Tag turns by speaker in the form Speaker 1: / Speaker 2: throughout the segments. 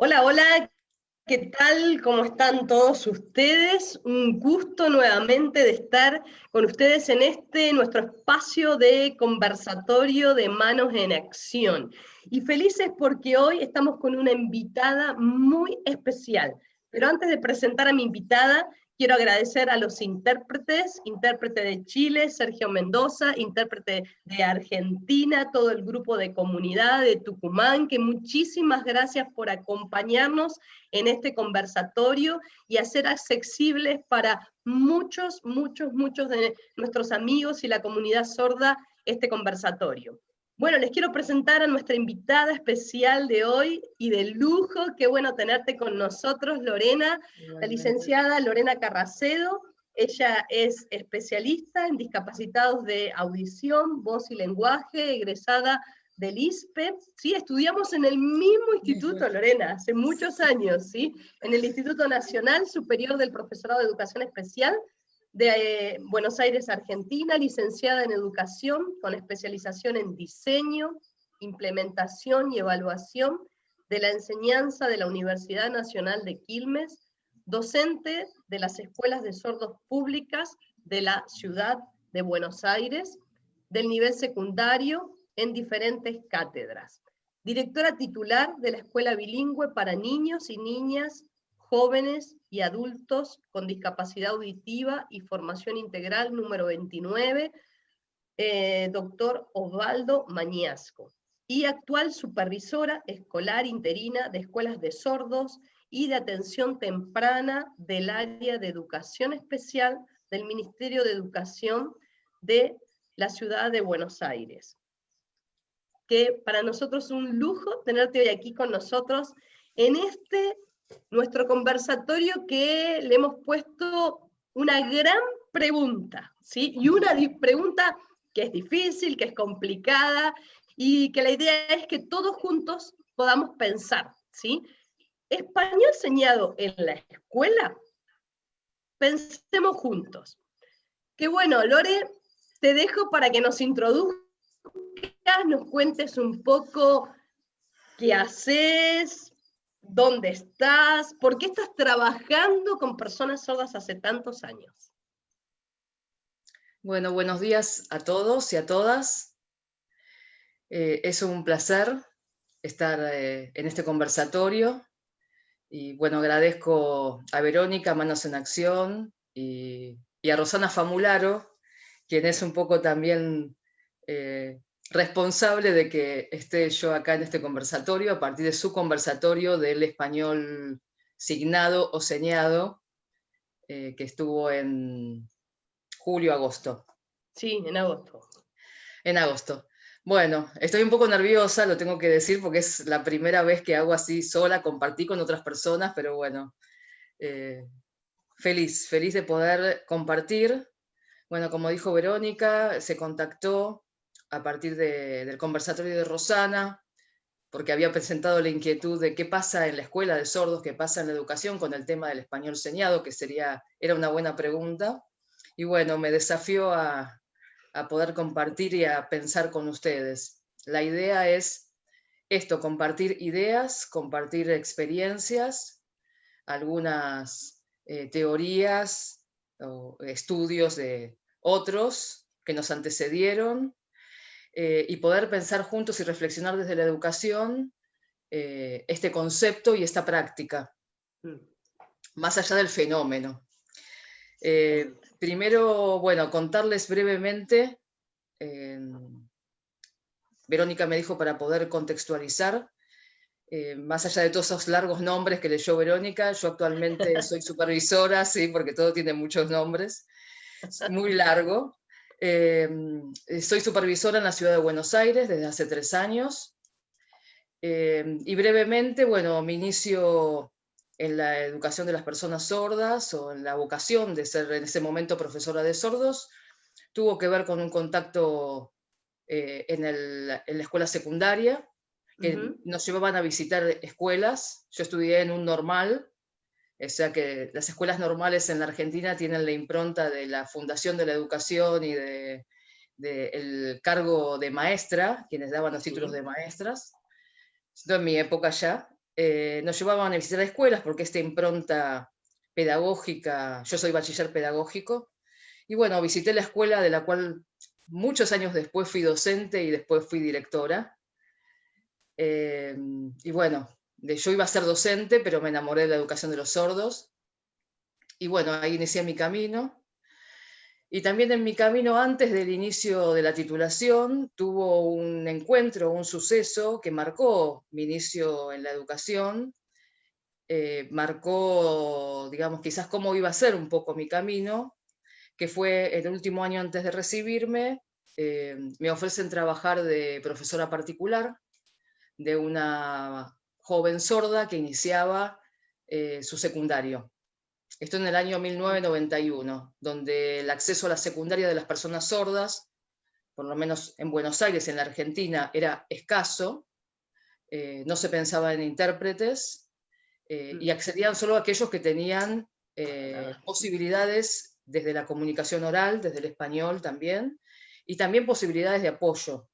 Speaker 1: Hola, hola, ¿qué tal? ¿Cómo están todos ustedes? Un gusto nuevamente de estar con ustedes en nuestro espacio de conversatorio de Manos en Acción. Y felices porque hoy estamos con una invitada muy especial. Pero antes de presentar a mi invitada, quiero agradecer a los intérprete de Chile, Sergio Mendoza, intérprete de Argentina, todo el grupo de comunidad de Tucumán, que muchísimas gracias por acompañarnos en este conversatorio y hacer accesibles para muchos de nuestros amigos y la comunidad sorda este conversatorio. Bueno, les quiero presentar a nuestra invitada especial de hoy y de lujo. Qué bueno tenerte con nosotros, Lorena, la
Speaker 2: Igualmente.
Speaker 1: licenciada Lorena Carracedo. Ella es especialista en discapacitados de audición, voz y lenguaje, egresada del ISPE. ¿Sí? Estudiamos en el mismo instituto, Lorena, hace muchos años, ¿sí? En el Instituto Nacional Superior del Profesorado de Educación Especial de Buenos Aires, Argentina, licenciada en Educación, con especialización en Diseño, Implementación y Evaluación de la Enseñanza de la Universidad Nacional de Quilmes, docente de las Escuelas de Sordos Públicas de la Ciudad de Buenos Aires, del nivel secundario en diferentes cátedras. Directora titular de la Escuela Bilingüe para Niños y Niñas, Jóvenes y Adultos con Discapacidad Auditiva y Formación Integral número 29, doctor Osvaldo Mañasco. Y actual supervisora escolar interina de escuelas de sordos y de atención temprana del área de educación especial del Ministerio de Educación de la Ciudad de Buenos Aires. Que para nosotros es un lujo tenerte hoy aquí con nosotros en nuestro conversatorio, que le hemos puesto una gran pregunta, ¿sí? Y una pregunta que es difícil, que es complicada, y que la idea es que todos juntos podamos pensar, ¿sí? ¿Español enseñado en la escuela? Pensemos juntos. Qué bueno, Lore, te dejo para que nos introduzcas, nos cuentes un poco qué haces, dónde estás, por qué estás trabajando con personas sordas hace tantos años.
Speaker 2: Bueno, buenos días a todos y a todas. Es un placer estar en este conversatorio y bueno, agradezco a Verónica, Manos en Acción, y a Rosana Famularo, quien es un poco también responsable de que esté yo acá en este conversatorio, a partir de su conversatorio del español signado o señado, que estuvo en julio-agosto.
Speaker 1: Sí, en agosto.
Speaker 2: En agosto. Bueno, estoy un poco nerviosa, lo tengo que decir, porque es la primera vez que hago así sola, compartí con otras personas, pero bueno, eh, feliz de poder compartir. Bueno, como dijo Verónica, se contactó a partir del conversatorio de Rosana, porque había presentado la inquietud de qué pasa en la escuela de sordos, qué pasa en la educación con el tema del español señado, que era una buena pregunta. Y bueno, me desafió a poder compartir y a pensar con ustedes. La idea es esto, compartir ideas, compartir experiencias, algunas teorías o estudios de otros que nos antecedieron, y poder pensar juntos y reflexionar desde la educación este concepto y esta práctica, más allá del fenómeno. Primero, bueno, contarles brevemente. Verónica me dijo para poder contextualizar, más allá de todos esos largos nombres que leyó Verónica, yo actualmente soy supervisora, sí, porque todo tiene muchos nombres, es muy largo. Soy supervisora en la ciudad de Buenos Aires desde hace 3 años. Y brevemente, bueno, mi inicio en la educación de las personas sordas, o en la vocación de ser en ese momento profesora de sordos, tuvo que ver con un contacto en la escuela secundaria, que nos llevaban a visitar escuelas. Yo estudié en un normal, o sea que las escuelas normales en la Argentina tienen la impronta de la Fundación de la Educación y el cargo de maestra, quienes daban los títulos de maestras. Esto en mi época ya. nos llevaban a visitar escuelas porque esta impronta pedagógica, yo soy bachiller pedagógico, y bueno, visité la escuela de la cual muchos años después fui docente y después fui directora. Y bueno, yo iba a ser docente, pero me enamoré de la educación de los sordos. Y bueno, ahí inicié mi camino. Y también en mi camino, antes del inicio de la titulación, tuvo un encuentro, un suceso que marcó mi inicio en la educación, marcó, digamos, quizás cómo iba a ser un poco mi camino, que fue el último año antes de recibirme, me ofrecen trabajar de profesora particular de una joven sorda que iniciaba su secundario. Esto en el año 1991, donde el acceso a la secundaria de las personas sordas, por lo menos en Buenos Aires, en la Argentina, era escaso, no se pensaba en intérpretes, y accedían solo aquellos que tenían posibilidades desde la comunicación oral, desde el español también, y también posibilidades de apoyo.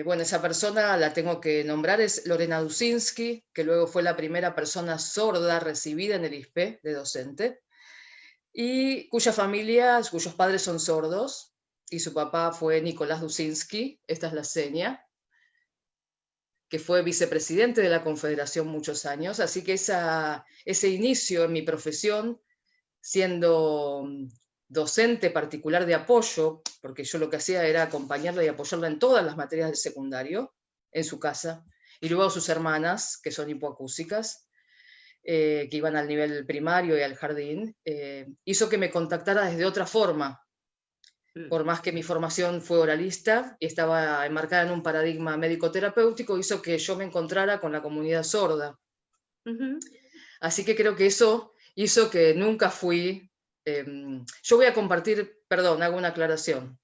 Speaker 2: Bueno, esa persona la tengo que nombrar, es Lorena Dusinski, que luego fue la primera persona sorda recibida en el ISPE de docente, y cuyos padres son sordos, y su papá fue Nicolás Dusinski, esta es la seña, que fue vicepresidente de la Confederación muchos años, así que ese inicio en mi profesión, siendo docente particular de apoyo, porque yo lo que hacía era acompañarla y apoyarla en todas las materias del secundario, en su casa, y luego sus hermanas, que son hipoacúsicas, que iban al nivel primario y al jardín, hizo que me contactara desde otra forma, por más que mi formación fue oralista y estaba enmarcada en un paradigma médico-terapéutico, hizo que yo me encontrara con la comunidad sorda. Así que creo que eso hizo que nunca fui... yo voy a compartir, perdón, hago una aclaración.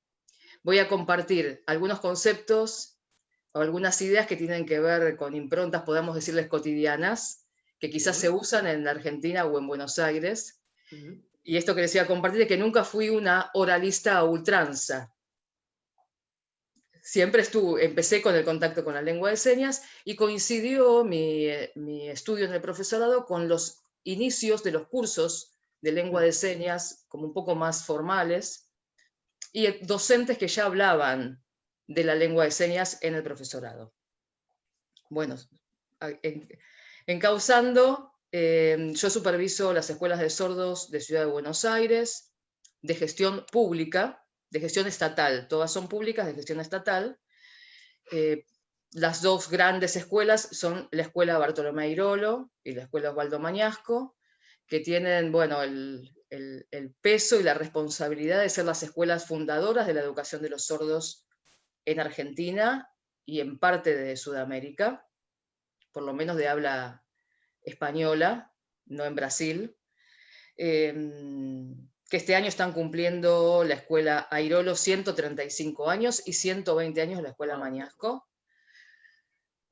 Speaker 2: Voy a compartir algunos conceptos o algunas ideas que tienen que ver con improntas, podemos decirles cotidianas, que quizás se usan en Argentina o en Buenos Aires. Y esto que les iba a compartir es que nunca fui una oralista a ultranza. Siempre empecé con el contacto con la lengua de señas y coincidió mi estudio en el profesorado con los inicios de los cursos de lengua de señas como un poco más formales y docentes que ya hablaban de la lengua de señas en el profesorado. Bueno, encauzando, yo superviso las escuelas de sordos de Ciudad de Buenos Aires, de gestión pública, de gestión estatal, todas son públicas de gestión estatal. Las dos grandes escuelas son la Escuela Bartolomé Irolo y la Escuela Osvaldo Mañasco, que tienen, bueno, el peso y la responsabilidad de ser las escuelas fundadoras de la educación de los sordos en Argentina y en parte de Sudamérica, por lo menos de habla española, no en Brasil, que este año están cumpliendo la Escuela Airolo 135 años y 120 años la Escuela Mañasco.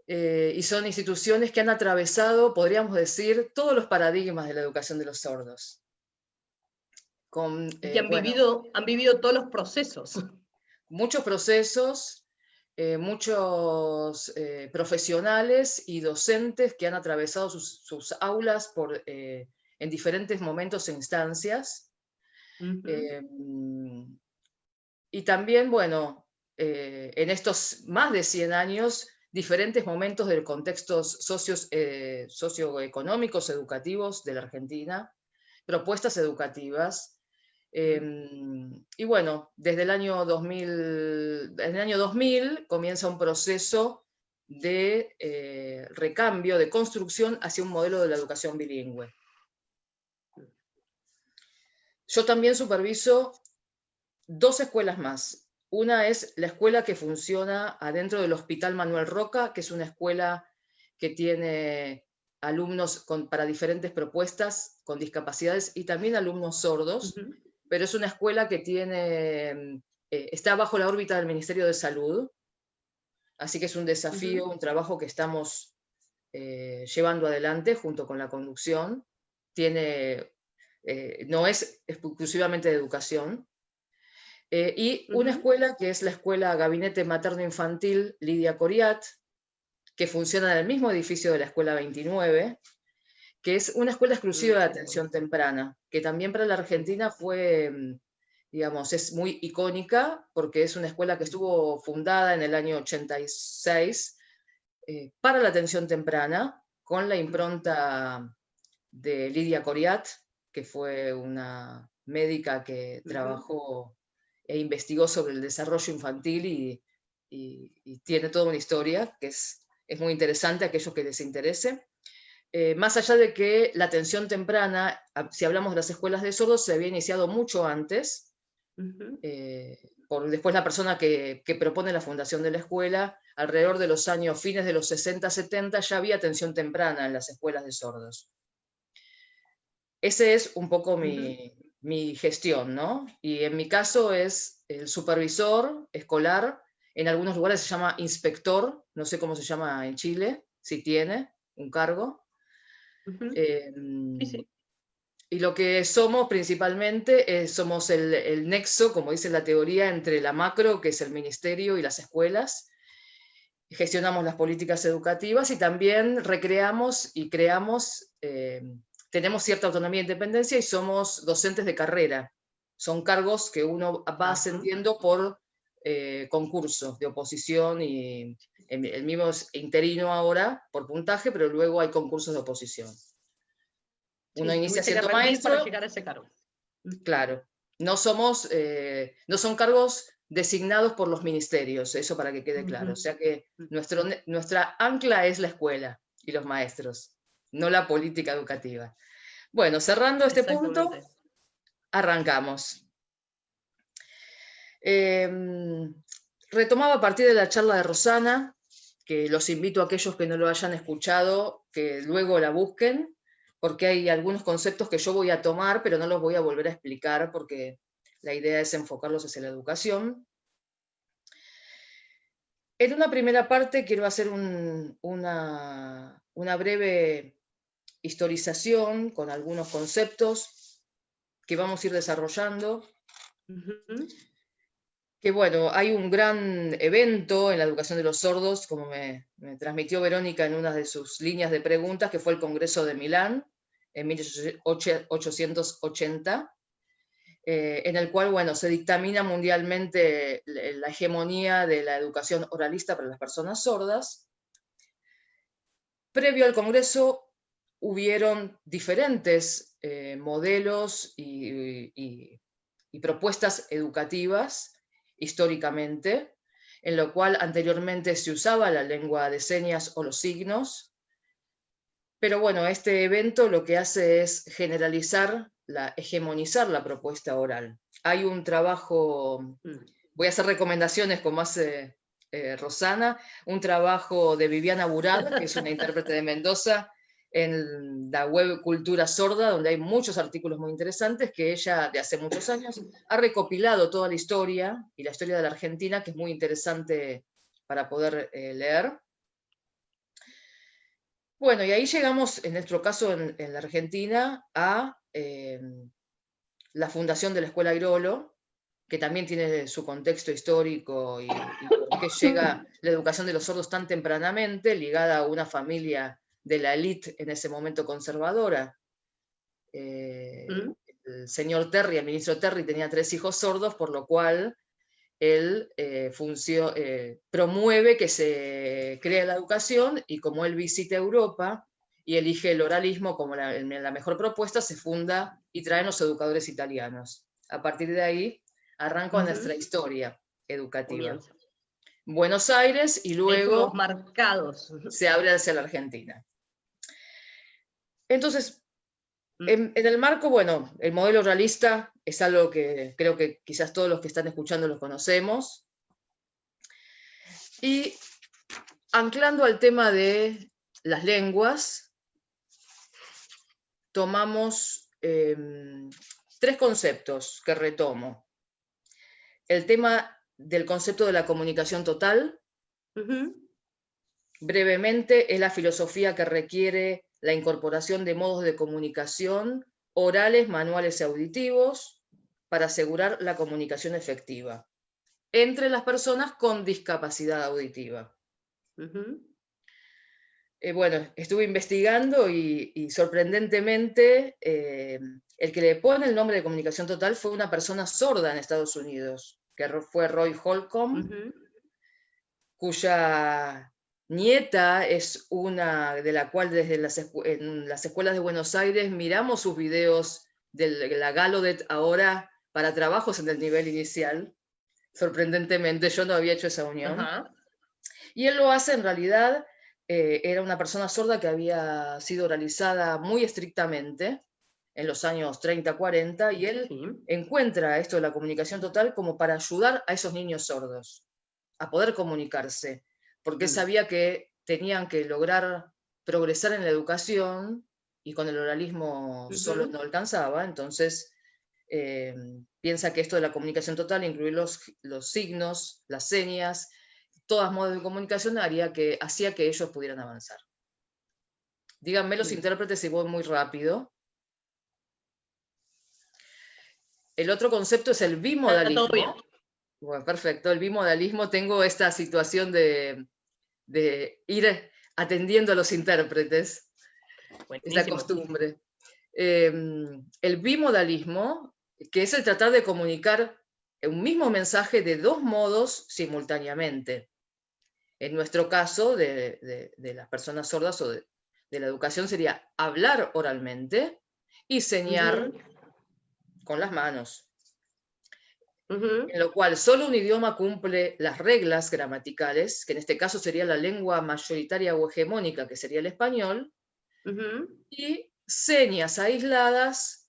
Speaker 2: Y son instituciones que han atravesado, podríamos decir, todos los paradigmas de la educación de los sordos.
Speaker 1: Y han vivido todos los procesos.
Speaker 2: Muchos procesos, muchos profesionales y docentes que han atravesado sus aulas en diferentes momentos e instancias. Y también, bueno, en estos más de 100 años, diferentes momentos de contextos socioeconómicos, educativos de la Argentina, propuestas educativas. Y bueno, desde el año 2000 comienza un proceso de recambio, de construcción hacia un modelo de la educación bilingüe. Yo también superviso dos escuelas más. Una es la escuela que funciona adentro del Hospital Manuel Roca, que es una escuela que tiene alumnos para diferentes propuestas con discapacidades y también alumnos sordos, pero es una escuela que está bajo la órbita del Ministerio de Salud, así que es un desafío, un trabajo que estamos llevando adelante junto con la conducción. No es exclusivamente de educación. Y una escuela que es la Escuela Gabinete Materno Infantil Lidia Coriat, que funciona en el mismo edificio de la Escuela 29, que es una escuela exclusiva de atención temprana, que también para la Argentina fue, digamos, es muy icónica, porque es una escuela que estuvo fundada en el año 86 para la atención temprana, con la impronta de Lidia Coriat, que fue una médica que trabajó e investigó sobre el desarrollo infantil y tiene toda una historia que es muy interesante a aquellos que les interese. Más allá de que la atención temprana, si hablamos de las escuelas de sordos, se había iniciado mucho antes. Después la persona que propone la fundación de la escuela, alrededor de los años fines de los 60, 70, ya había atención temprana en las escuelas de sordos. Ese es un poco mi gestión, ¿no? Y en mi caso es el supervisor escolar, en algunos lugares se llama inspector, no sé cómo se llama en Chile, si tiene un cargo.
Speaker 1: Sí, sí.
Speaker 2: Y lo que somos principalmente somos el nexo, como dice la teoría, entre la macro, que es el ministerio, y las escuelas. Gestionamos las políticas educativas y también recreamos y creamos, tenemos cierta autonomía e independencia y somos docentes de carrera. Son cargos que uno va ascendiendo por concursos de oposición y el mismo es interino ahora por puntaje, pero luego hay concursos de oposición. Uno inicia siendo maestro
Speaker 1: para llegar a ese cargo.
Speaker 2: Claro, no somos, no son cargos designados por los ministerios, eso para que quede claro. O sea que nuestra ancla es la escuela y los maestros, no la política educativa. Bueno, cerrando este punto, arrancamos. Retomaba a partir de la charla de Rosana, que los invito a aquellos que no lo hayan escuchado, que luego la busquen, porque hay algunos conceptos que yo voy a tomar, pero no los voy a volver a explicar, porque la idea es enfocarlos hacia la educación. En una primera parte quiero hacer una breve historización con algunos conceptos que vamos a ir desarrollando. Que bueno, hay un gran evento en la educación de los sordos, como me transmitió Verónica en una de sus líneas de preguntas, que fue el Congreso de Milán en 1880, en el cual, bueno, se dictamina mundialmente la hegemonía de la educación oralista para las personas sordas. Previo al Congreso hubieron diferentes modelos y propuestas educativas históricamente, en lo cual anteriormente se usaba la lengua de señas o los signos, pero bueno, este evento lo que hace es generalizar, hegemonizar la propuesta oral. Hay un trabajo, voy a hacer recomendaciones como hace Rosana, un trabajo de Viviana Burad, que es una intérprete de Mendoza, en la web Cultura Sorda, donde hay muchos artículos muy interesantes, que ella, de hace muchos años, ha recopilado toda la historia, y la historia de la Argentina, que es muy interesante para poder leer. Bueno, y ahí llegamos, en nuestro caso en la Argentina, a la fundación de la Escuela Grolo, que también tiene su contexto histórico y por qué llega la educación de los sordos tan tempranamente, ligada a una familia de la élite en ese momento conservadora. El señor Terry, el ministro Terry, tenía 3 hijos sordos, por lo cual él promueve que se cree la educación, y como él visita Europa y elige el oralismo como la mejor propuesta, se funda y traen los educadores italianos. A partir de ahí arranca nuestra historia educativa.
Speaker 1: Comienza.
Speaker 2: Buenos Aires, y luego
Speaker 1: marcados.
Speaker 2: Se abre hacia la Argentina. Entonces, en el marco, bueno, el modelo realista es algo que creo que quizás todos los que están escuchando los conocemos. Y anclando al tema de las lenguas, tomamos 3 conceptos que retomo. El tema del concepto de la comunicación total. Brevemente, es la filosofía que requiere la incorporación de modos de comunicación orales, manuales y auditivos para asegurar la comunicación efectiva entre las personas con discapacidad auditiva. Bueno, estuve investigando y sorprendentemente el que le pone el nombre de comunicación total fue una persona sorda en Estados Unidos, que fue Roy Holcomb,
Speaker 1: Ujú.
Speaker 2: cuya nieta es una de la cual desde en las escuelas de Buenos Aires miramos sus videos de la Gallaudet ahora para trabajos en el nivel inicial. Sorprendentemente, yo no había hecho esa unión.
Speaker 1: Ajá.
Speaker 2: Y él lo hace en realidad, era una persona sorda que había sido oralizada muy estrictamente en los años 30, 40, y él
Speaker 1: Sí.
Speaker 2: encuentra esto de la comunicación total como para ayudar a esos niños sordos a poder comunicarse, porque
Speaker 1: Mm.
Speaker 2: sabía que tenían que lograr progresar en la educación y con el oralismo solo
Speaker 1: Ujú.
Speaker 2: no alcanzaba, entonces piensa que esto de la comunicación total, incluir los signos, las señas, todos modos de comunicación, hacía que ellos pudieran avanzar. Díganme los
Speaker 1: Mm.
Speaker 2: intérpretes si voy muy rápido. El otro concepto es el
Speaker 1: Está todo bien.
Speaker 2: bimodalismo. Bueno, perfecto. El bimodalismo, tengo esta situación de ir atendiendo a los intérpretes, esta
Speaker 1: Buenísimo.
Speaker 2: costumbre. El bimodalismo, que es el tratar de comunicar un mismo mensaje de dos modos simultáneamente. En nuestro caso, de las personas sordas o de la educación, sería hablar oralmente y señar
Speaker 1: Ujú.
Speaker 2: con las manos,
Speaker 1: Ujú.
Speaker 2: en lo cual solo un idioma cumple las reglas gramaticales, que en este caso sería la lengua mayoritaria o hegemónica, que sería el español,
Speaker 1: Ujú.
Speaker 2: y señas aisladas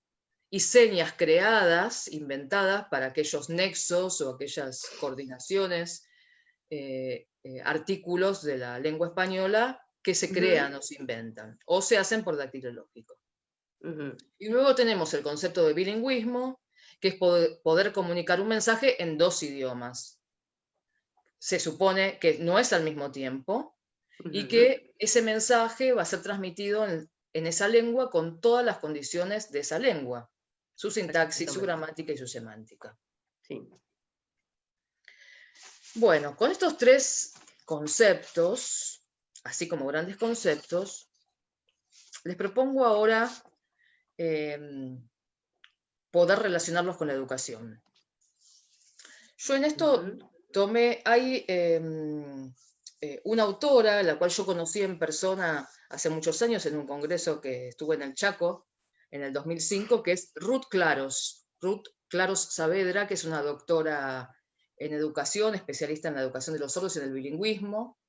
Speaker 2: y señas creadas, inventadas para aquellos nexos o aquellas coordinaciones, artículos de la lengua española que se crean
Speaker 1: Ujú.
Speaker 2: o se inventan, o se hacen por dactilológico.
Speaker 1: Ujú.
Speaker 2: Y luego tenemos el concepto de bilingüismo, que es poder comunicar un mensaje en dos idiomas. Se supone que no es al mismo tiempo y
Speaker 1: Ujú.
Speaker 2: que ese mensaje va a ser transmitido en esa lengua con todas las condiciones de esa lengua, su sintaxis, su
Speaker 1: Exactamente.
Speaker 2: gramática y su semántica.
Speaker 1: Sí.
Speaker 2: Bueno, con estos tres conceptos, así como grandes conceptos, les propongo ahora poder relacionarlos con la educación. Yo en esto
Speaker 1: Ujú.
Speaker 2: hay una autora, la cual yo conocí en persona hace muchos años en un congreso que estuve en el Chaco en el 2005, que es Ruth Claros. Ruth Claros Saavedra, que es una doctora en educación, especialista en la educación de los sordos y en el bilingüismo,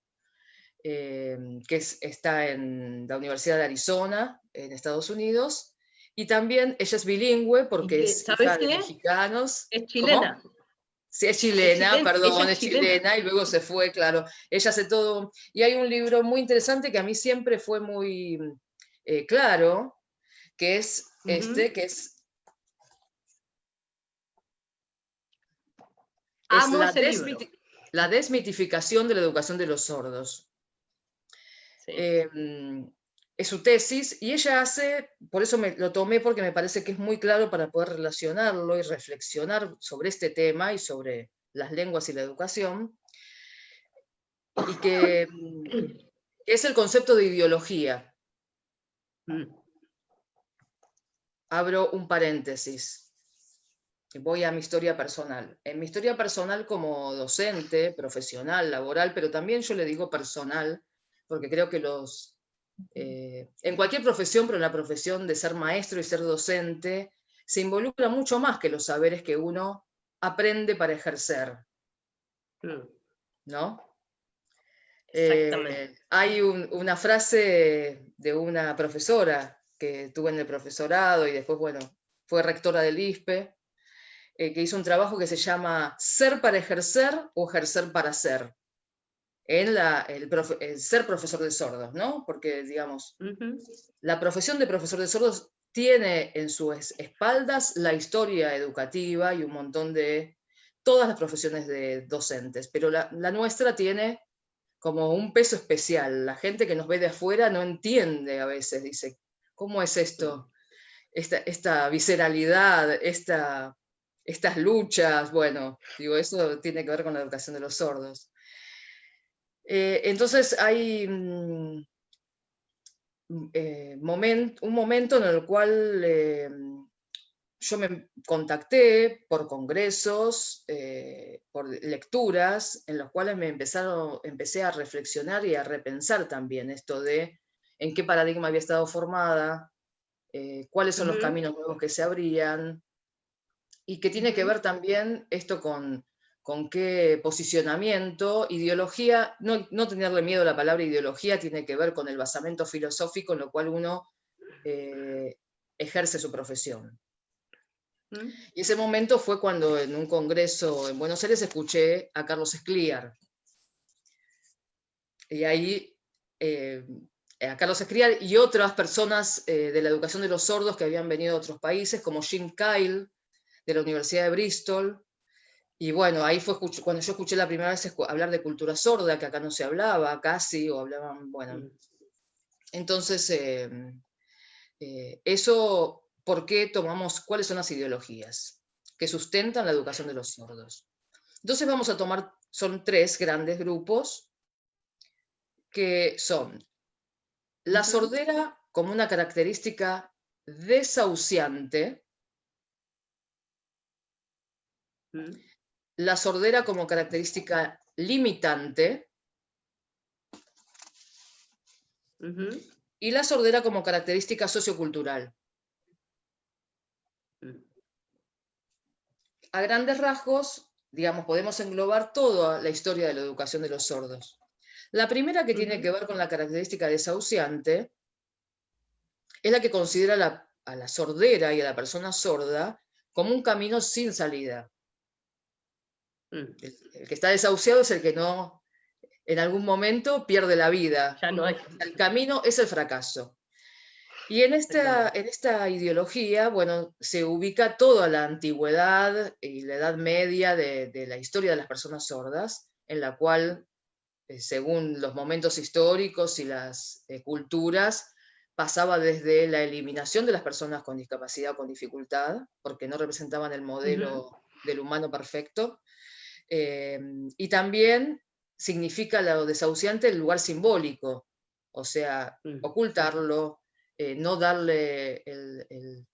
Speaker 2: está en la Universidad de Arizona, en Estados Unidos, y también ella es bilingüe
Speaker 1: Y
Speaker 2: porque
Speaker 1: que,
Speaker 2: es
Speaker 1: ¿sabes
Speaker 2: hija de
Speaker 1: qué?
Speaker 2: mexicanos.
Speaker 1: Es
Speaker 2: ¿Cómo?
Speaker 1: chilena.
Speaker 2: Sí, es
Speaker 1: Es
Speaker 2: chilena,
Speaker 1: chilena. Ella
Speaker 2: perdón,
Speaker 1: es
Speaker 2: es
Speaker 1: chilena.
Speaker 2: chilena y luego se fue, claro. Ella hace todo. Y hay un libro muy interesante que a mí siempre fue muy claro, que es
Speaker 1: Ujú.
Speaker 2: es
Speaker 1: Amo ese libro.
Speaker 2: la desmitificación de la educación de los sordos.
Speaker 1: Sí.
Speaker 2: Eh, es su tesis y ella por eso lo tomé porque me parece que es muy claro para poder relacionarlo y reflexionar sobre este tema y sobre las lenguas y la educación, y que es el concepto de ideología.
Speaker 1: Mm.
Speaker 2: Abro un paréntesis. Voy a mi historia personal. En mi historia personal como docente, profesional, laboral, pero también yo le digo personal, porque creo que en cualquier profesión, pero en la profesión de ser maestro y ser docente, se involucra mucho más que los saberes que uno aprende para ejercer,
Speaker 1: Mm.
Speaker 2: ¿no?
Speaker 1: Exactamente.
Speaker 2: Hay una frase de una profesora que tuve en el profesorado y después, bueno, fue rectora del ISPE, que hizo un trabajo que se llama Ser para ejercer o ejercer para ser, en el ser profesor de sordos, ¿no? Porque, digamos,
Speaker 1: Ujú.
Speaker 2: la profesión de profesor de sordos tiene en sus espaldas la historia educativa y un montón de todas las profesiones de docentes, pero la nuestra tiene como un peso especial. La gente que nos ve de afuera no entiende a veces, dice, ¿cómo es
Speaker 1: Mm.
Speaker 2: esto? Esta visceralidad, estas luchas, bueno, digo, eso tiene que ver con la educación de los sordos. Entonces un momento en el cual yo me contacté por congresos, por lecturas, en los cuales empecé a reflexionar y a repensar también esto de en qué paradigma había estado formada, cuáles son los caminos nuevos que se abrían, y que tiene que ver también esto con qué posicionamiento, ideología, no tenerle miedo a la palabra ideología, tiene que ver con el basamento filosófico en lo cual uno ejerce su profesión. Y ese momento fue cuando en un congreso en Buenos Aires escuché a Carlos Escliar. Y ahí a Carlos Escliar y otras personas de la educación de los sordos que habían venido de otros países, como Jim Kyle, de la Universidad de Bristol. Y bueno, ahí fue cuando yo escuché la primera vez hablar de cultura sorda, que acá no se hablaba casi, o hablaban, bueno. Entonces, eso, ¿por qué tomamos, cuáles son las ideologías que sustentan la educación de los sordos? Entonces vamos a tomar, son 3 grandes grupos, que son la sordera como una característica desahuciante, la sordera como característica limitante, y la sordera como característica sociocultural. A grandes rasgos, digamos, podemos englobar toda la historia de la educación de los sordos. La primera, que tiene que ver con la característica desahuciante, es la que considera a la sordera y a la persona sorda como un camino sin salida. El que está desahuciado es el que no, en algún momento, pierde la vida.
Speaker 1: Ya no hay.
Speaker 2: El camino es el fracaso. Y en esta ideología, bueno, se ubica toda la antigüedad y la Edad Media de la historia de las personas sordas, en la cual, según los momentos históricos y las culturas, pasaba desde la eliminación de las personas con discapacidad o con dificultad, porque no representaban el modelo del humano perfecto, y también significa lo desahuciante el lugar simbólico, o sea, ocultarlo, no darle el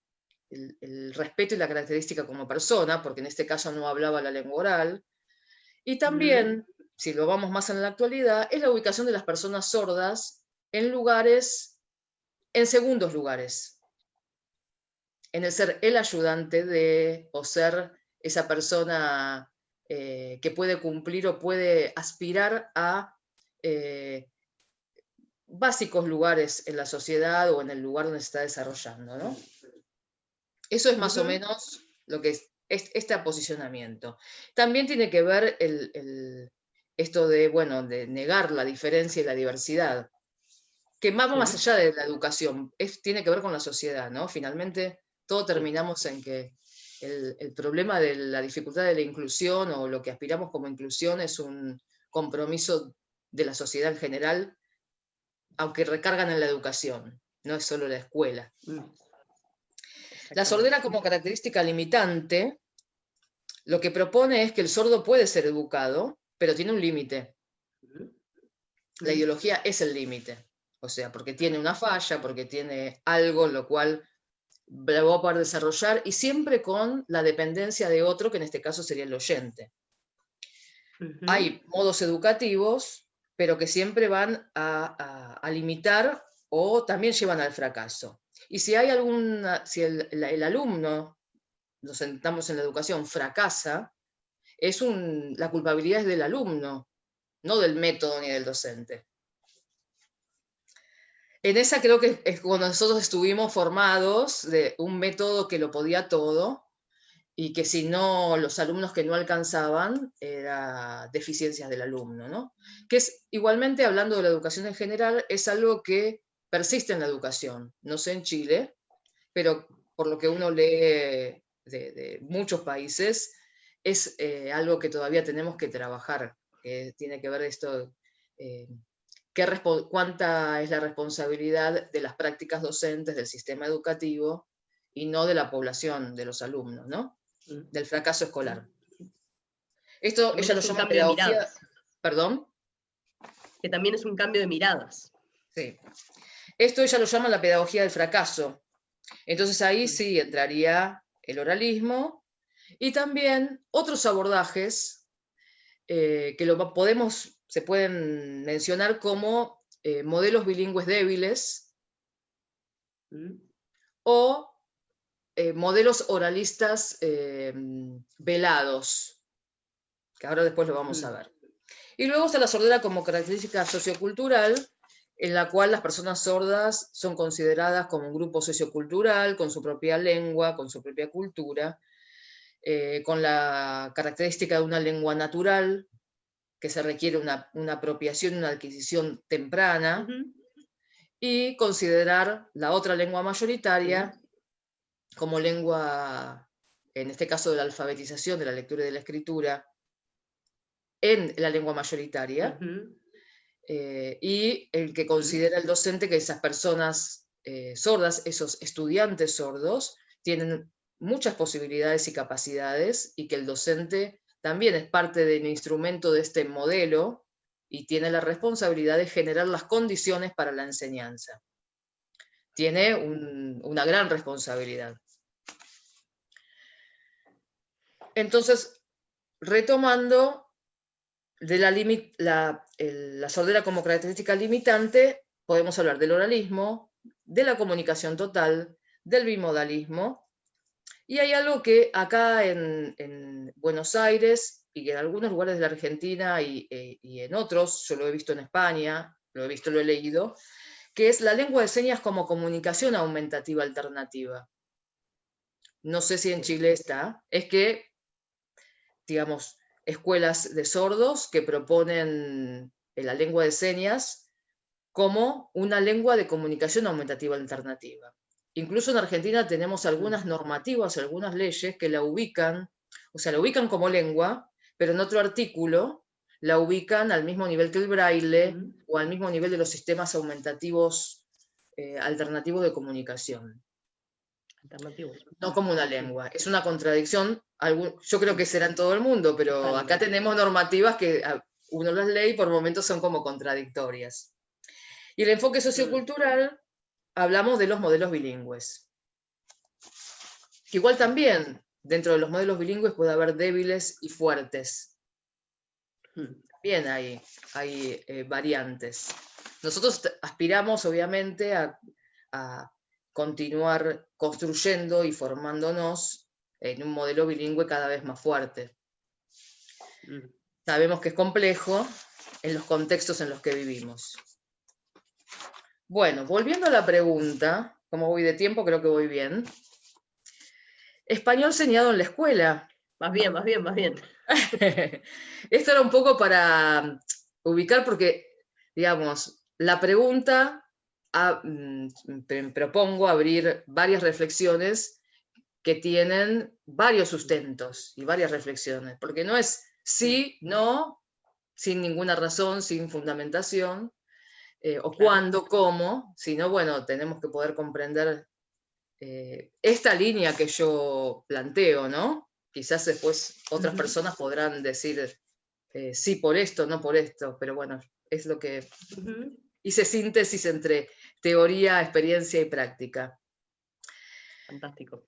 Speaker 2: respeto y la característica como persona, porque en este caso no hablaba la lengua oral. Y también, si lo vamos más en la actualidad, es la ubicación de las personas sordas en lugares, en segundos lugares, en el ser el ayudante de, o ser esa persona que puede cumplir o puede aspirar a básicos lugares en la sociedad o en el lugar donde se está desarrollando, ¿no? Eso es más o menos lo que es este posicionamiento. También tiene que ver esto de, bueno, de negar la diferencia y la diversidad, que va más allá de la educación, tiene que ver con la sociedad, ¿no? Finalmente, todos terminamos en que el problema de la dificultad de la inclusión o lo que aspiramos como inclusión es un compromiso de la sociedad en general, aunque recargan en la educación, no es solo la escuela. La sordera como característica limitante, lo que propone es que el sordo puede ser educado, pero tiene un límite. La ideología es el límite, o sea, porque tiene una falla, porque tiene algo lo cual la va a poder desarrollar, y siempre con la dependencia de otro, que en este caso sería el oyente. Hay modos educativos, pero que siempre van a limitar o también llevan al fracaso. Y si hay si el alumno, nos sentamos en la educación, fracasa, la culpabilidad es del alumno, no del método ni del docente. En esa creo que es cuando nosotros estuvimos formados de un método que lo podía todo, y que si no, los alumnos que no alcanzaban, eran deficiencias del alumno, ¿no? Que es, igualmente, hablando de la educación en general, es algo que persiste en la educación, no sé en Chile, pero por lo que uno lee de muchos países, es algo que todavía tenemos que trabajar, que tiene que ver esto, cuánta es la responsabilidad de las prácticas docentes del sistema educativo y no de la población, de los alumnos, ¿no? Del fracaso escolar. Esto ella lo llama pedagogía. ¿Perdón?
Speaker 1: Que también es un cambio de miradas.
Speaker 2: Sí. Esto ella lo llama la pedagogía del fracaso. Entonces ahí sí entraría el oralismo y también otros abordajes que se pueden mencionar como modelos bilingües débiles o modelos oralistas velados, que ahora después lo vamos a ver. Y luego está la sordera como característica sociocultural, en la cual las personas sordas son consideradas como un grupo sociocultural, con su propia lengua, con su propia cultura, con la característica de una lengua natural, que se requiere una apropiación, una adquisición temprana, y considerar la otra lengua mayoritaria como lengua, en este caso de la alfabetización, de la lectura y de la escritura, en la lengua mayoritaria, y el que considera el docente que esas personas sordas, esos estudiantes sordos, tienen muchas posibilidades y capacidades, y que el docente también es parte del instrumento de este modelo y tiene la responsabilidad de generar las condiciones para la enseñanza. Tiene una gran responsabilidad. Entonces, retomando, de la sordera como característica limitante, podemos hablar del oralismo, de la comunicación total, del bimodalismo, y hay algo que acá en Buenos Aires y en algunos lugares de la Argentina y en otros, yo lo he visto en España, lo he leído, que es la lengua de señas como comunicación aumentativa alternativa. No sé si en Chile está, es que, digamos, escuelas de sordos que proponen la lengua de señas como una lengua de comunicación aumentativa alternativa. Incluso en Argentina tenemos algunas normativas, algunas leyes que la ubican, o sea, la ubican como lengua, pero en otro artículo la ubican al mismo nivel que el braille o al mismo nivel de los sistemas aumentativos alternativos de comunicación. No como una lengua. Es una contradicción. Yo creo que será en todo el mundo, pero acá tenemos normativas que uno las lee y por momentos son como contradictorias. Y el enfoque sociocultural, hablamos de los modelos bilingües. Que igual también, dentro de los modelos bilingües puede haber débiles y fuertes. También hay variantes. Nosotros aspiramos, obviamente, a continuar construyendo y formándonos en un modelo bilingüe cada vez más fuerte. Sabemos que es complejo en los contextos en los que vivimos. Bueno, volviendo a la pregunta, como voy de tiempo, creo que voy bien. Español señalado en la escuela.
Speaker 1: Más bien.
Speaker 2: Esto era un poco para ubicar porque, digamos, la pregunta propongo abrir varias reflexiones que tienen varios sustentos y varias reflexiones, porque no es sí, no, sin ninguna razón, sin fundamentación, o cuándo, cómo, sino, bueno, tenemos que poder comprender esta línea que yo planteo, ¿no? Quizás después otras personas podrán decir sí por esto, no por esto, pero bueno, es lo que hice síntesis entre teoría, experiencia y práctica.
Speaker 1: Fantástico.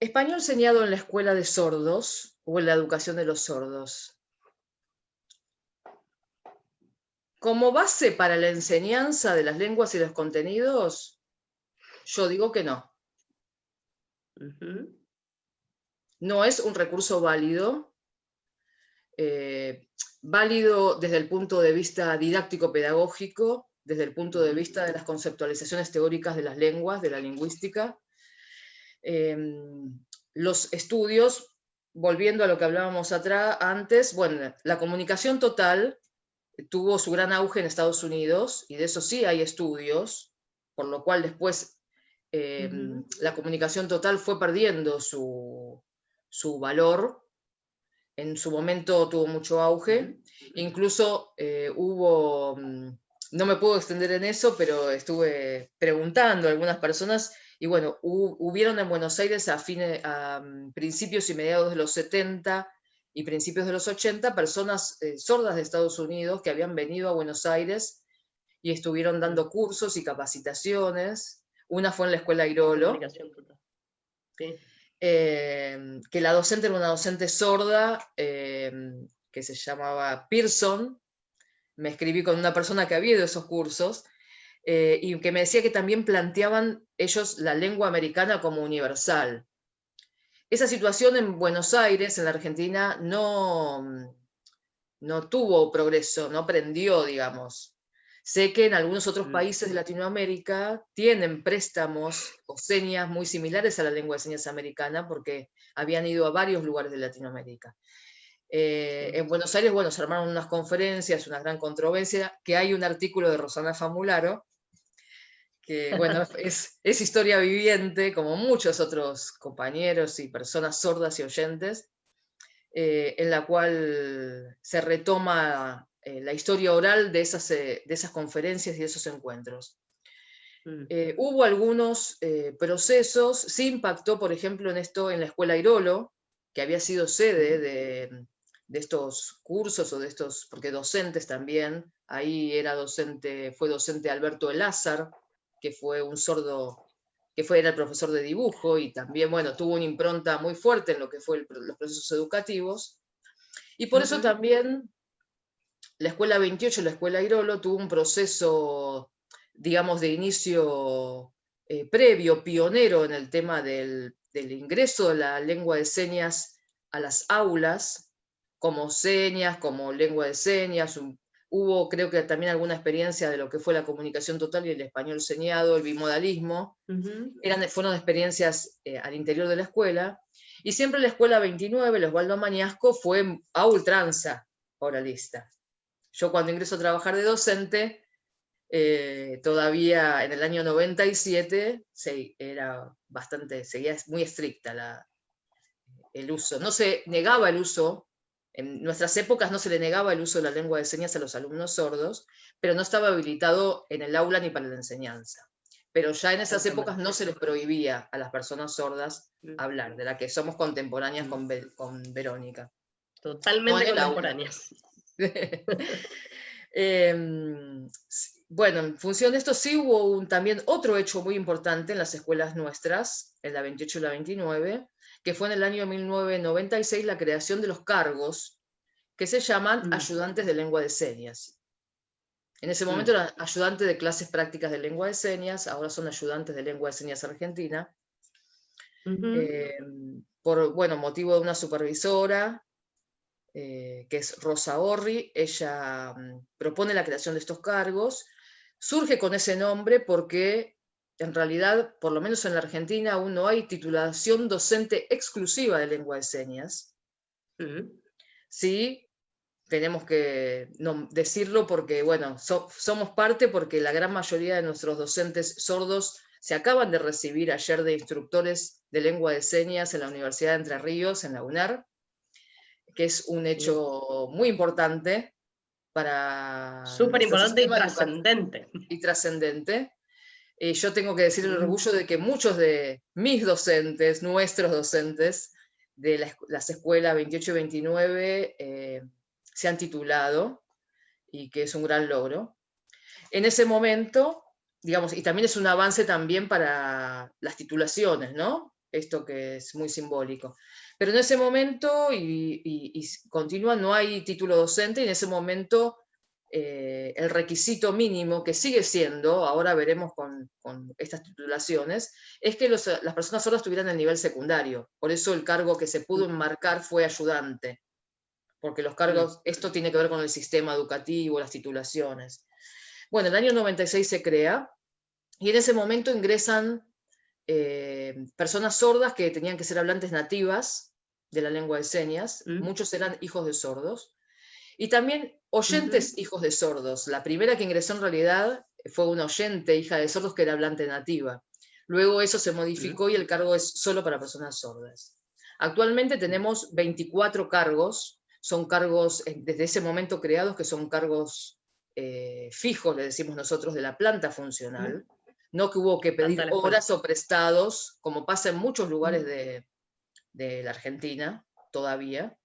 Speaker 2: Español enseñado en la escuela de sordos o en la educación de los sordos. Como base para la enseñanza de las lenguas y los contenidos, yo digo que no. No es un recurso válido, válido desde el punto de vista didáctico-pedagógico, desde el punto de vista de las conceptualizaciones teóricas de las lenguas, de la lingüística. Los estudios, volviendo a lo que hablábamos antes, bueno, la comunicación total tuvo su gran auge en Estados Unidos, y de eso sí hay estudios, por lo cual después la comunicación total fue perdiendo su valor. En su momento tuvo mucho auge, incluso hubo, no me puedo extender en eso, pero estuve preguntando a algunas personas, y bueno, hubieron en Buenos Aires a principios y mediados de los 70 y principios de los 80, personas sordas de Estados Unidos que habían venido a Buenos Aires y estuvieron dando cursos y capacitaciones. Una fue en la Escuela Airolo,
Speaker 1: Sí.
Speaker 2: que la docente era una docente sorda, que se llamaba Pearson. Me escribí con una persona que había ido a esos cursos, y que me decía que también planteaban ellos la lengua americana como universal. Esa situación en Buenos Aires, en la Argentina, no tuvo progreso, no prendió, digamos. Sé que en algunos otros países de Latinoamérica tienen préstamos o señas muy similares a la lengua de señas americana, porque habían ido a varios lugares de Latinoamérica. En Buenos Aires, bueno, se armaron unas conferencias, una gran controversia, que hay un artículo de Rosana Famularo, que bueno, es historia viviente, como muchos otros compañeros y personas sordas y oyentes, en la cual se retoma la historia oral de esas conferencias y de esos encuentros. Hubo algunos procesos, sí impactó, por ejemplo, en esto en la Escuela Airolo, que había sido sede de estos cursos o de estos, porque docentes también, ahí fue docente Alberto Elázar, que fue un sordo, era el profesor de dibujo y también, bueno, tuvo una impronta muy fuerte en lo que fue los procesos educativos. Y por eso también la Escuela 28 y la Escuela Airolo tuvo un proceso, digamos, de inicio previo, pionero en el tema del ingreso de la lengua de señas a las aulas, como señas, como lengua de señas. Hubo, creo que también alguna experiencia de lo que fue la comunicación total y el español señado, el bimodalismo. Fueron experiencias al interior de la escuela. Y siempre la Escuela 29, el Osvaldo Mañasco, fue a ultranza oralista. Yo cuando ingreso a trabajar de docente, todavía en el año 97, seguía muy estricta el uso. No se negaba el uso, en nuestras épocas no se le negaba el uso de la lengua de señas a los alumnos sordos, pero no estaba habilitado en el aula ni para la enseñanza. Pero ya en esas épocas no se les prohibía a las personas sordas hablar, de la que somos contemporáneas con Verónica.
Speaker 1: Totalmente contemporáneas.
Speaker 2: Bueno, en función de esto sí hubo también otro hecho muy importante en las escuelas nuestras, en la 28 y la 29, que fue en el año 1996 la creación de los cargos que se llaman ayudantes de lengua de señas. En ese momento eran ayudantes de clases prácticas de lengua de señas, ahora son ayudantes de lengua de señas argentina, por motivo de una supervisora, que es Rosa Orri. Ella propone la creación de estos cargos. Surge con ese nombre porque en realidad, por lo menos en la Argentina, aún no hay titulación docente exclusiva de lengua de señas. Sí, tenemos que decirlo porque, bueno, somos parte, porque la gran mayoría de nuestros docentes sordos se acaban de recibir ayer de instructores de lengua de señas en la Universidad de Entre Ríos, en la UNAR, que es un hecho muy importante para
Speaker 1: súper importante y trascendente.
Speaker 2: Y trascendente. Yo tengo que decir el orgullo de que muchos de mis docentes, nuestros docentes, de las escuelas 28 y 29, se han titulado, y que es un gran logro. En ese momento, digamos, y también es un avance también para las titulaciones, ¿no? Esto que es muy simbólico. Pero en ese momento, y continúa, no hay título docente, y en ese momento el requisito mínimo, que sigue siendo, ahora veremos con estas titulaciones, es que las personas sordas tuvieran el nivel secundario. Por eso el cargo que se pudo enmarcar fue ayudante, porque los cargos, esto tiene que ver con el sistema educativo, las titulaciones. Bueno, en el año 96 se crea, y en ese momento ingresan personas sordas que tenían que ser hablantes nativas de la lengua de señas. Muchos eran hijos de sordos, y también oyentes hijos de sordos. La primera que ingresó en realidad fue una oyente hija de sordos que era hablante nativa. Luego eso se modificó y el cargo es solo para personas sordas. Actualmente tenemos 24 cargos, son cargos desde ese momento creados, que son cargos fijos, le decimos nosotros, de la planta funcional. No que hubo que pedir horas o prestados, como pasa en muchos lugares de la Argentina todavía.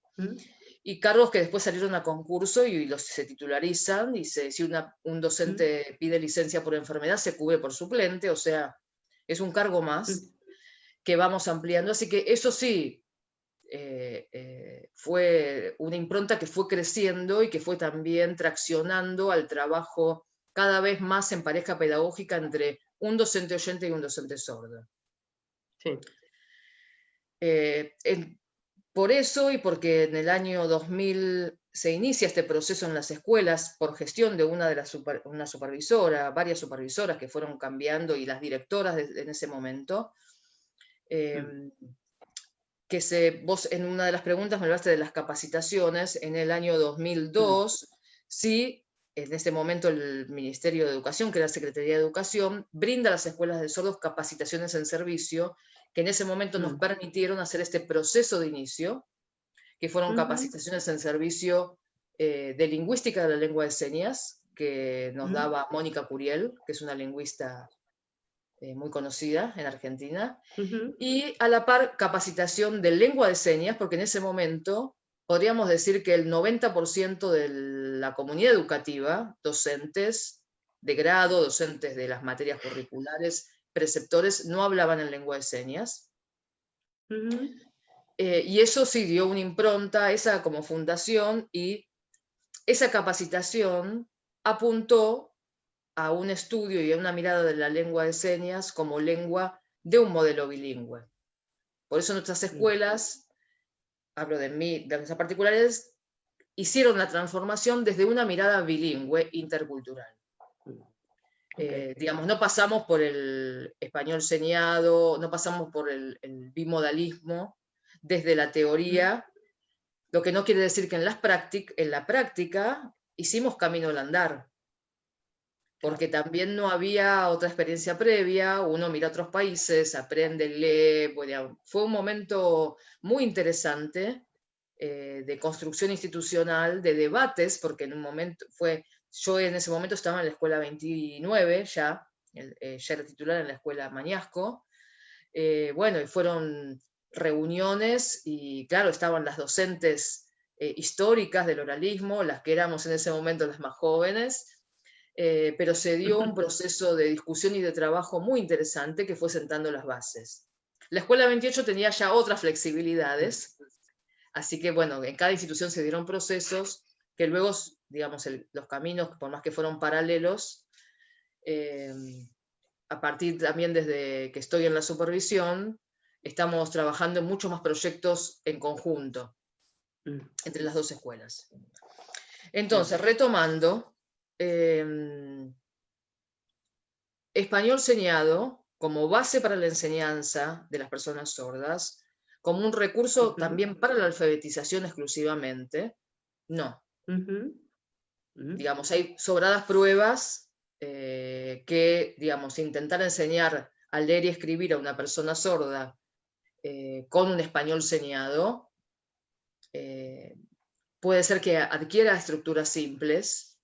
Speaker 2: y cargos que después salieron a concurso y se titularizan, y si un docente pide licencia por enfermedad, se cubre por suplente, o sea, es un cargo más que vamos ampliando. Así que eso sí, fue una impronta que fue creciendo y que fue también traccionando al trabajo cada vez más en pareja pedagógica entre un docente oyente y un docente sordo.
Speaker 1: Sí.
Speaker 2: Por eso y porque en el año 2000 se inicia este proceso en las escuelas por gestión de una supervisora, varias supervisoras que fueron cambiando y las directoras en ese momento, vos en una de las preguntas me hablaste de las capacitaciones. En el año 2002, sí, en ese momento el Ministerio de Educación, que era la Secretaría de Educación, brinda a las escuelas de sordos capacitaciones en servicio, que en ese momento nos permitieron hacer este proceso de inicio, que fueron capacitaciones en servicio de lingüística de la lengua de señas, que nos daba Mónica Curiel, que es una lingüista muy conocida en Argentina, y a la par capacitación de lengua de señas, porque en ese momento podríamos decir que el 90% de la comunidad educativa, docentes de grado, docentes de las materias curriculares, preceptores, no hablaban en lengua de señas. Y eso sí dio una impronta, esa como fundación, y esa capacitación apuntó a un estudio y a una mirada de la lengua de señas como lengua de un modelo bilingüe. Por eso nuestras escuelas, hablo de nuestras particularidades, hicieron la transformación desde una mirada bilingüe intercultural. Digamos, no pasamos por el español señado, no pasamos por el bimodalismo desde la teoría, lo que no quiere decir que en la práctica hicimos camino al andar, porque también no había otra experiencia previa, uno mira a otros países, aprende, lee, fue un momento muy interesante de construcción institucional, de debates, porque en un momento yo en ese momento estaba en la escuela 29 ya era titular en la escuela Mañasco, bueno, y fueron reuniones y claro, estaban las docentes históricas del oralismo, las que éramos en ese momento las más jóvenes, pero se dio un proceso de discusión y de trabajo muy interesante que fue sentando las bases. La escuela 28 tenía ya otras flexibilidades, así que bueno, en cada institución se dieron procesos que luego, digamos, los caminos, por más que fueron paralelos, a partir también desde que estoy en la supervisión, estamos trabajando en muchos más proyectos en conjunto entre las dos escuelas. Entonces, retomando, español señado como base para la enseñanza de las personas sordas, como un recurso también para la alfabetización exclusivamente, no. Digamos, hay sobradas pruebas que, digamos, intentar enseñar a leer y escribir a una persona sorda con un español señado puede ser que adquiera estructuras simples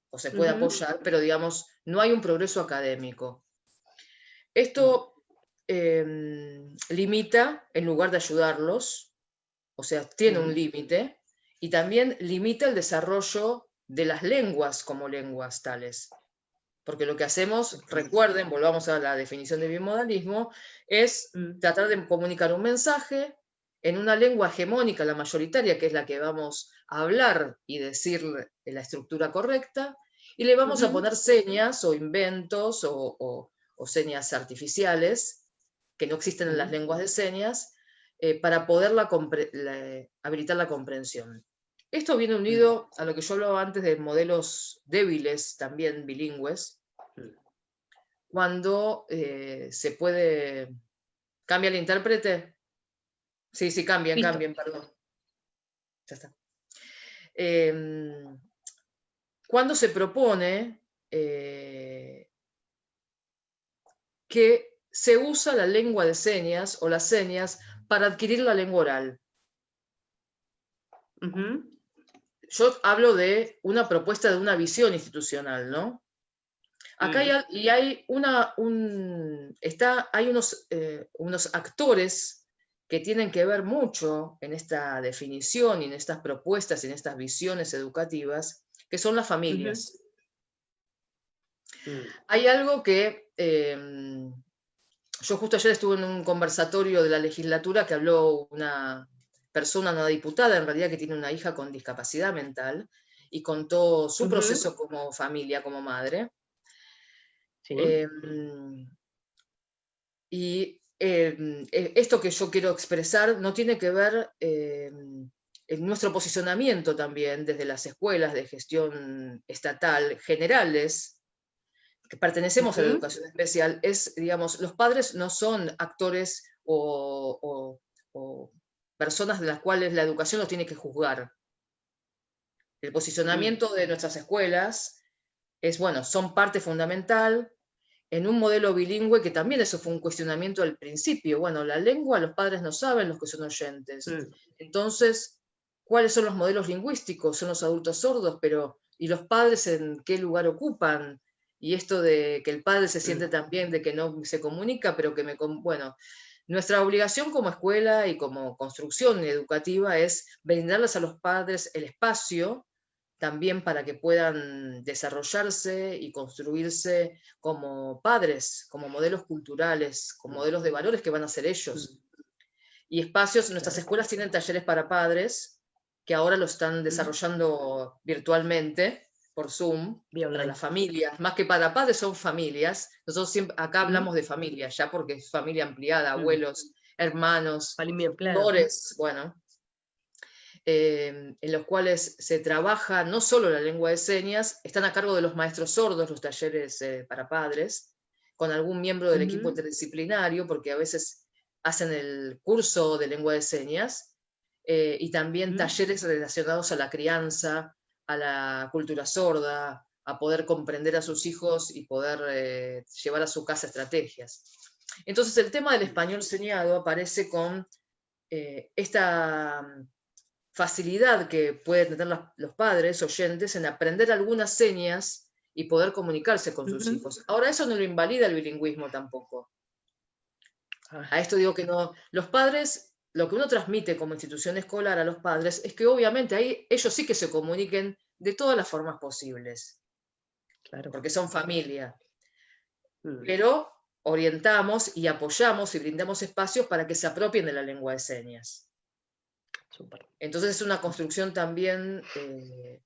Speaker 2: o se puede apoyar, pero digamos, no hay un progreso académico. Esto limita en lugar de ayudarlos, o sea, tiene un límite, y también limita el desarrollo de las lenguas como lenguas tales. Porque lo que hacemos, recuerden, volvamos a la definición de bimodalismo, es tratar de comunicar un mensaje en una lengua hegemónica, la mayoritaria, que es la que vamos a hablar y decir la estructura correcta, y le vamos a poner señas o inventos o señas artificiales que no existen en las lenguas de señas para poder habilitar la comprensión. Esto viene unido a lo que yo hablaba antes de modelos débiles, también bilingües, cuando se puede... ¿Cambia el intérprete? Sí, cambian, perdón. Ya está. Cuando se propone que se usa la lengua de señas o las señas para adquirir la lengua oral. Yo hablo de una propuesta de una visión institucional, ¿no? Acá hay unos actores que tienen que ver mucho en esta definición y en estas propuestas y en estas visiones educativas, que son las familias. Hay algo que yo justo ayer estuve en un conversatorio de la legislatura que habló una persona, una diputada en realidad, que tiene una hija con discapacidad mental y contó su proceso como familia, como madre.
Speaker 1: Sí.
Speaker 2: Y esto que yo quiero expresar no tiene que ver en nuestro posicionamiento también desde las escuelas de gestión estatal generales, que pertenecemos a la educación especial, es, digamos, los padres no son actores o personas de las cuales la educación los tiene que juzgar. El posicionamiento de nuestras escuelas es, bueno, son parte fundamental en un modelo bilingüe, que también eso fue un cuestionamiento al principio. Bueno, la lengua los padres no saben, los que son oyentes. Entonces, ¿cuáles son los modelos lingüísticos? Son los adultos sordos, pero ¿y los padres en qué lugar ocupan? Y esto de que el padre se siente también de que no se comunica, pero que bueno, nuestra obligación como escuela y como construcción educativa es brindarles a los padres el espacio también para que puedan desarrollarse y construirse como padres, como modelos culturales, como modelos de valores que van a ser ellos. Y espacios, nuestras escuelas tienen talleres para padres, que ahora lo están desarrollando virtualmente, por Zoom, para las familias, más que para padres son familias. Nosotros siempre, acá hablamos de familia, ya porque es familia ampliada, abuelos, hermanos, tutores, bueno, en los cuales se trabaja no solo la lengua de señas, están a cargo de los maestros sordos los talleres para padres, con algún miembro del equipo interdisciplinario, porque a veces hacen el curso de lengua de señas, y también talleres relacionados a la crianza, a la cultura sorda, a poder comprender a sus hijos y poder llevar a su casa estrategias. Entonces el tema del español señado aparece con esta facilidad que pueden tener los padres oyentes en aprender algunas señas y poder comunicarse con sus hijos. Ahora, eso no lo invalida el bilingüismo tampoco. A esto digo que no, los padres, lo que uno transmite como institución escolar a los padres es que obviamente ahí ellos sí que se comuniquen de todas las formas posibles, claro, porque son familia. Pero orientamos y apoyamos y brindamos espacios para que se apropien de la lengua de señas. Entonces es una construcción también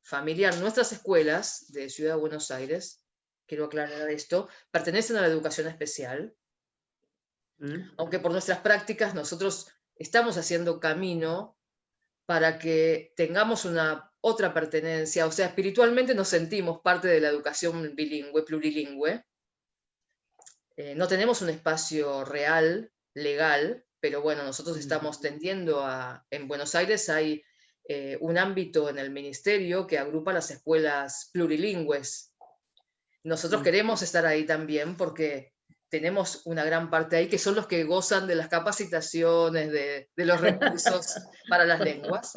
Speaker 2: familiar. Nuestras escuelas de Ciudad de Buenos Aires, quiero aclarar esto, pertenecen a la educación especial, aunque por nuestras prácticas nosotros estamos haciendo camino para que tengamos una otra pertenencia, o sea, espiritualmente nos sentimos parte de la educación bilingüe, plurilingüe. No tenemos un espacio real, legal, pero bueno, nosotros estamos tendiendo a... En Buenos Aires hay un ámbito en el ministerio que agrupa las escuelas plurilingües. Nosotros queremos estar ahí también porque tenemos una gran parte ahí que son los que gozan de las capacitaciones, de los recursos para las lenguas.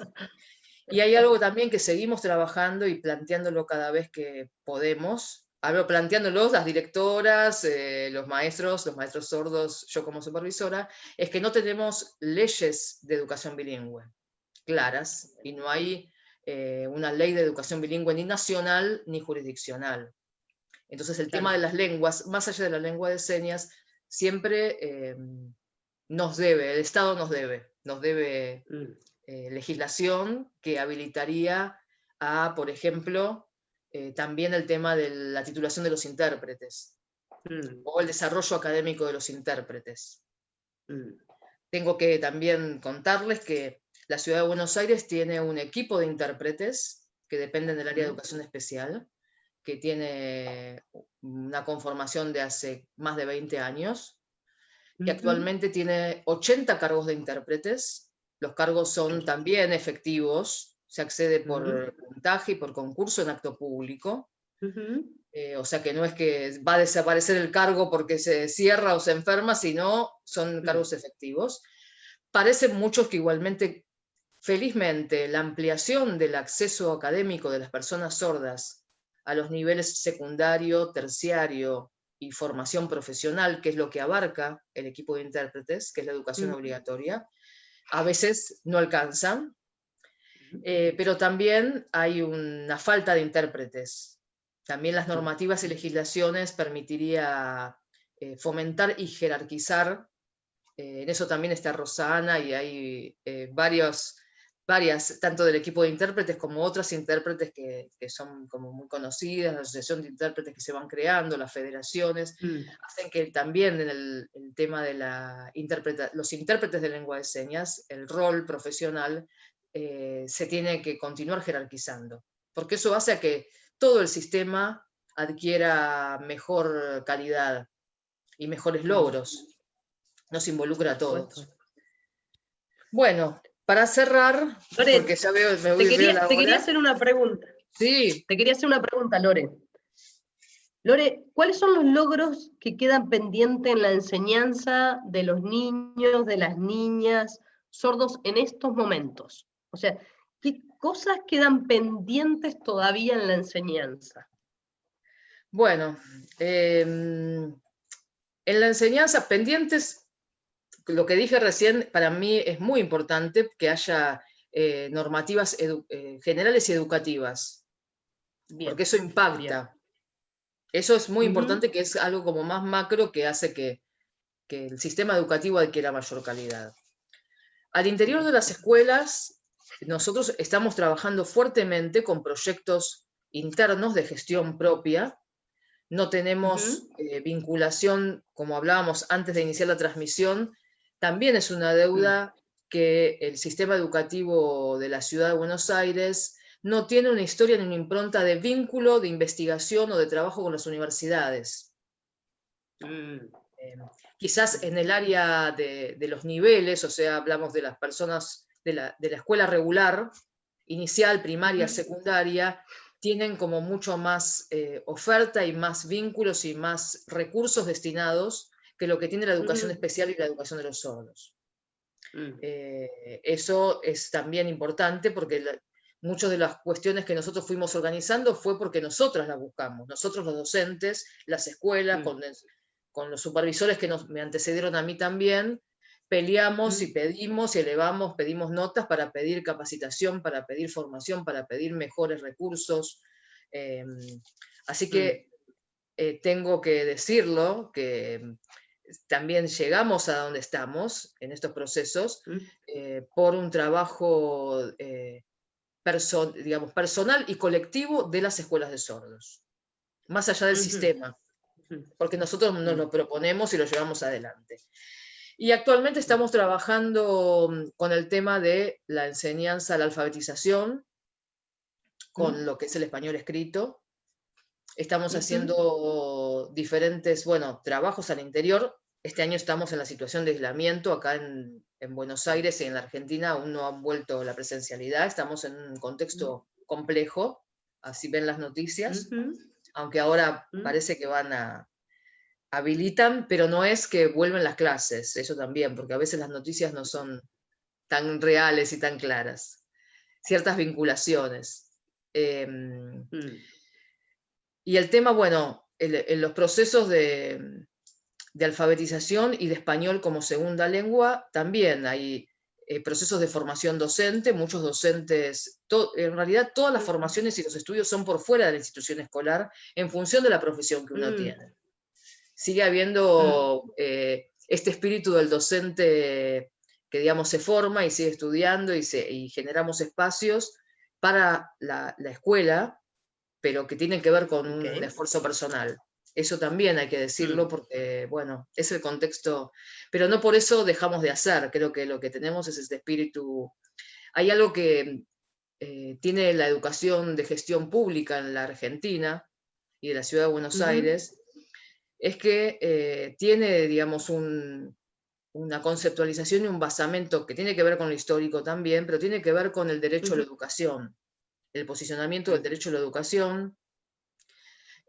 Speaker 2: Y hay algo también que seguimos trabajando y planteándolo cada vez que podemos. Hablo planteándolos las directoras, los maestros sordos, yo como supervisora, es que no tenemos leyes de educación bilingüe claras y no hay una ley de educación bilingüe ni nacional ni jurisdiccional. Entonces el tema de las lenguas, más allá de la lengua de señas, siempre nos debe, el Estado nos debe legislación que habilitaría a, por ejemplo, también el tema de la titulación de los intérpretes o el desarrollo académico de los intérpretes. Tengo que también contarles que la Ciudad de Buenos Aires tiene un equipo de intérpretes que dependen del área de educación especial, que tiene una conformación de hace más de 20 años, que actualmente tiene 80 cargos de intérpretes. Los cargos son también efectivos, se accede por puntaje y por concurso en acto público. O sea que no es que va a desaparecer el cargo porque se cierra o se enferma, sino son cargos efectivos. Parecen muchos que igualmente, felizmente, la ampliación del acceso académico de las personas sordas a los niveles secundario, terciario y formación profesional, que es lo que abarca el equipo de intérpretes, que es la educación obligatoria, a veces no alcanzan, pero también hay una falta de intérpretes. También las normativas y legislaciones permitiría fomentar y jerarquizar. En eso también está Rosana y hay varias, tanto del equipo de intérpretes como otras intérpretes que son como muy conocidas, la asociación de intérpretes que se van creando, las federaciones, hacen que también en el tema de los intérpretes de lengua de señas, el rol profesional se tiene que continuar jerarquizando, porque eso hace a que todo el sistema adquiera mejor calidad y mejores logros. Nos involucra a todos. Bueno, para cerrar,
Speaker 1: Lore,
Speaker 2: porque ya veo,
Speaker 1: te quería hacer una pregunta.
Speaker 2: Sí.
Speaker 1: Te quería hacer una pregunta, Lore. Lore, ¿cuáles son los logros que quedan pendientes en la enseñanza de los niños, de las niñas sordos en estos momentos? O sea, ¿qué cosas quedan pendientes todavía en la enseñanza?
Speaker 2: Bueno, en la enseñanza pendientes, lo que dije recién, para mí es muy importante que haya normativas generales y educativas,
Speaker 1: Bien,
Speaker 2: porque eso impacta. Bien. Eso es muy importante, que es algo como más macro que hace que el sistema educativo adquiera mayor calidad. Al interior de las escuelas, nosotros estamos trabajando fuertemente con proyectos internos de gestión propia. No tenemos vinculación, como hablábamos antes de iniciar la transmisión, también es una deuda que el sistema educativo de la ciudad de Buenos Aires no tiene una historia ni una impronta de vínculo, de investigación o de trabajo con las universidades. Quizás en el área de los niveles, o sea, hablamos de las personas de la escuela regular, inicial, primaria, secundaria, tienen como mucho más oferta y más vínculos y más recursos destinados que lo que tiene la educación especial y la educación de los sordos. Eso es también importante porque muchas de las cuestiones que nosotros fuimos organizando fue porque nosotras las buscamos, nosotros los docentes, las escuelas, con los supervisores que me antecedieron a mí también, peleamos y pedimos y elevamos, pedimos notas para pedir capacitación, para pedir formación, para pedir mejores recursos. Así que tengo que decirlo, que también llegamos a donde estamos en estos procesos por un trabajo digamos, personal y colectivo de las escuelas de sordos, más allá del sistema, porque nosotros nos lo proponemos y lo llevamos adelante. Y actualmente estamos trabajando con el tema de la enseñanza, la alfabetización, con lo que es el español escrito. Estamos haciendo diferentes, trabajos al interior. Este año estamos en la situación de aislamiento, acá en Buenos Aires y en la Argentina aún no han vuelto la presencialidad, estamos en un contexto complejo, así ven las noticias, aunque ahora parece que habilitan, pero no es que vuelven las clases, eso también, porque a veces las noticias no son tan reales y tan claras. Ciertas vinculaciones. Y el tema, en los procesos de alfabetización y de español como segunda lengua, también hay procesos de formación docente, muchos docentes, en realidad todas las formaciones y los estudios son por fuera de la institución escolar en función de la profesión que uno tiene. Sigue habiendo este espíritu del docente que, digamos, se forma y sigue estudiando y generamos espacios para la escuela, pero que tienen que ver con un esfuerzo personal. Eso también hay que decirlo porque, es el contexto, pero no por eso dejamos de hacer. Creo que lo que tenemos es este espíritu. Hay algo que tiene la educación de gestión pública en la Argentina y de la ciudad de Buenos Aires, es que tiene, digamos, una conceptualización y un basamento que tiene que ver con lo histórico también, pero tiene que ver con el derecho a la educación, el posicionamiento del derecho a la educación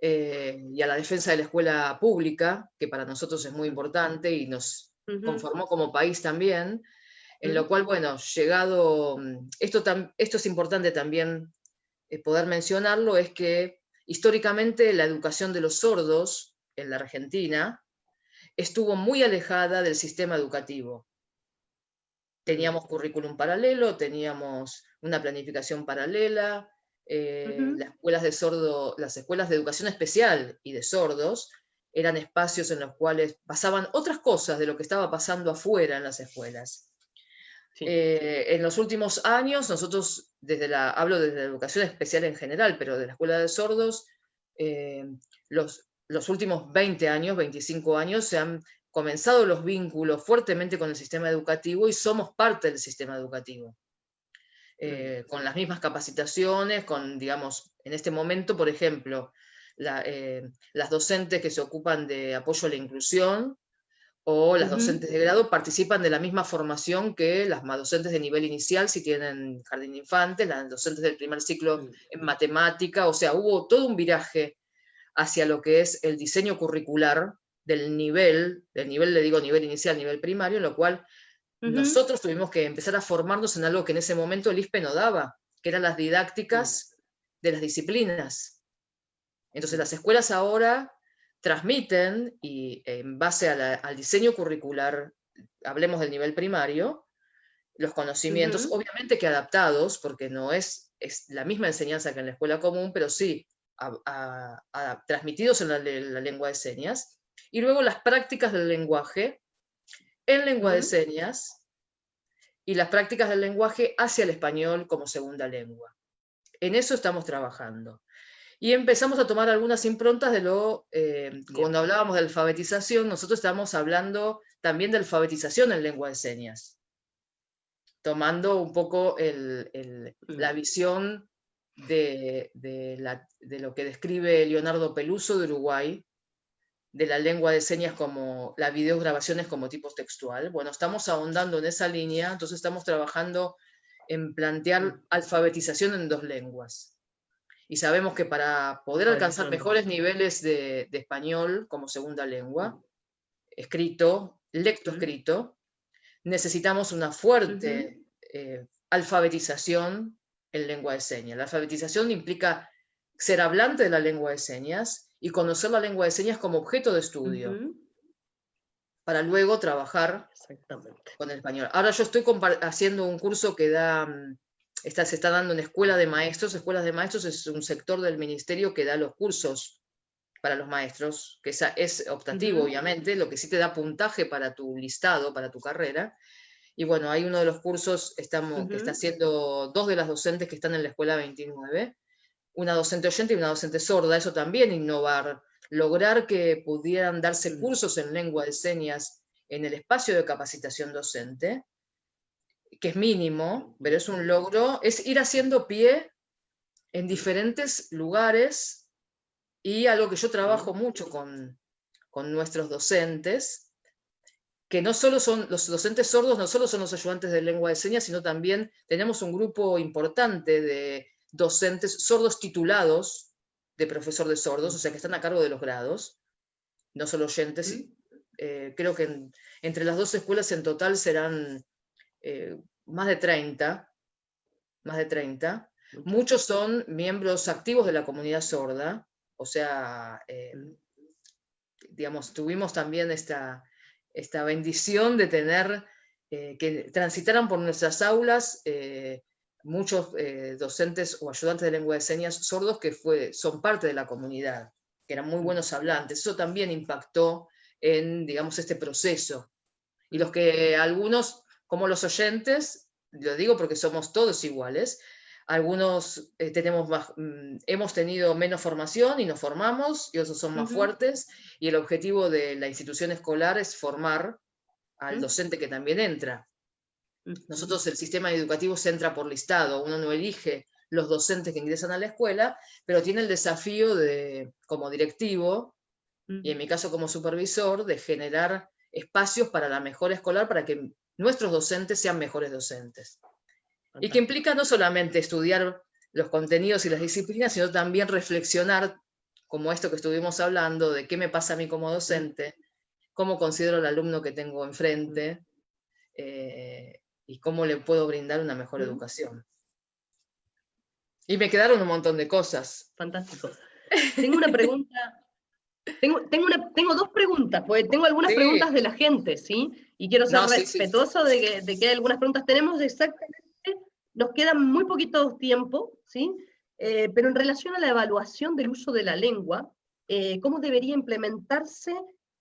Speaker 2: y a la defensa de la escuela pública, que para nosotros es muy importante y nos conformó como país también, en lo cual, llegado, esto es importante también poder mencionarlo, es que históricamente la educación de los sordos en la Argentina estuvo muy alejada del sistema educativo. Teníamos currículum paralelo, teníamos una planificación paralela, las escuelas de educación especial y de sordos eran espacios en los cuales pasaban otras cosas de lo que estaba pasando afuera en las escuelas.
Speaker 1: Sí.
Speaker 2: En los últimos años, nosotros, hablo desde la educación especial en general, pero de la escuela de sordos, los últimos 20 años, 25 años, se han comenzado los vínculos fuertemente con el sistema educativo y somos parte del sistema educativo. Con las mismas capacitaciones, digamos, en este momento, por ejemplo, las docentes que se ocupan de apoyo a la inclusión o las docentes de grado participan de la misma formación que las docentes de nivel inicial, si tienen jardín de infantes, las docentes del primer ciclo en matemática, o sea, hubo todo un viraje hacia lo que es el diseño curricular del nivel le digo nivel inicial, nivel primario, en lo cual nosotros tuvimos que empezar a formarnos en algo que en ese momento el ISPE no daba, que eran las didácticas de las disciplinas. Entonces las escuelas ahora transmiten, y en base al diseño curricular, hablemos del nivel primario, los conocimientos, obviamente que adaptados, porque no es la misma enseñanza que en la escuela común, pero sí transmitidos en la lengua de señas, y luego las prácticas del lenguaje en lengua de señas y las prácticas del lenguaje hacia el español como segunda lengua. En eso estamos trabajando. Y empezamos a tomar algunas improntas de cuando hablábamos de alfabetización, nosotros estamos hablando también de alfabetización en lengua de señas, tomando un poco la visión de lo que describe Leonardo Peluso de Uruguay, de la lengua de señas como las videograbaciones como tipo textual. Bueno, estamos ahondando en esa línea, entonces estamos trabajando en plantear alfabetización en 2 lenguas. Y sabemos que para poder alcanzar mejores niveles de español como segunda lengua, escrito, lectoescrito, necesitamos una fuerte alfabetización en lengua de señas. La alfabetización implica ser hablante de la lengua de señas y conocer la lengua de señas como objeto de estudio, para luego trabajar con el español. Ahora yo estoy haciendo un curso que se está dando en escuelas de maestros. Escuelas de maestros es un sector del ministerio que da los cursos para los maestros, que es optativo, obviamente, lo que sí te da puntaje para tu listado, para tu carrera. Y bueno, hay uno de los cursos que está haciendo 2 de las docentes que están en la escuela 29, una docente oyente y una docente sorda. Eso también innovar, lograr que pudieran darse cursos en lengua de señas en el espacio de capacitación docente, que es mínimo, pero es un logro, es ir haciendo pie en diferentes lugares, y algo que yo trabajo mucho con nuestros docentes, que no solo son los docentes sordos, no solo son los ayudantes de lengua de señas, sino también tenemos un grupo importante de docentes sordos titulados de profesor de sordos, o sea, que están a cargo de los grados, no solo oyentes. Creo que entre las 2 escuelas en total serán más de 30. Muchos son miembros activos de la comunidad sorda, o sea, digamos, tuvimos también esta bendición de tener que transitaran por nuestras aulas muchos docentes o ayudantes de lengua de señas sordos que son parte de la comunidad, que eran muy buenos hablantes. Eso también impactó en, digamos, este proceso. Y algunos, como los oyentes, lo digo porque somos todos iguales, algunos hemos tenido menos formación y nos formamos, y otros son más fuertes, y el objetivo de la institución escolar es formar al docente que también entra. Nosotros, el sistema educativo se entra por listado, uno no elige los docentes que ingresan a la escuela, pero tiene el desafío como directivo, y en mi caso como supervisor, de generar espacios para la mejora escolar, para que nuestros docentes sean mejores docentes. Y que implica no solamente estudiar los contenidos y las disciplinas, sino también reflexionar, como esto que estuvimos hablando, de qué me pasa a mí como docente, cómo considero al alumno que tengo enfrente, y cómo le puedo brindar una mejor educación. Y me quedaron un montón de cosas.
Speaker 1: Fantástico. Tengo una pregunta Tengo dos preguntas, porque tengo algunas
Speaker 2: Sí,
Speaker 1: preguntas de la gente, ¿sí? Y quiero ser
Speaker 2: no, sí, sí.
Speaker 1: respetuoso de que hay algunas preguntas. Tenemos exactamente, nos queda muy poquito tiempo, ¿sí? Pero en relación a la evaluación del uso de la lengua, ¿cómo debería implementarse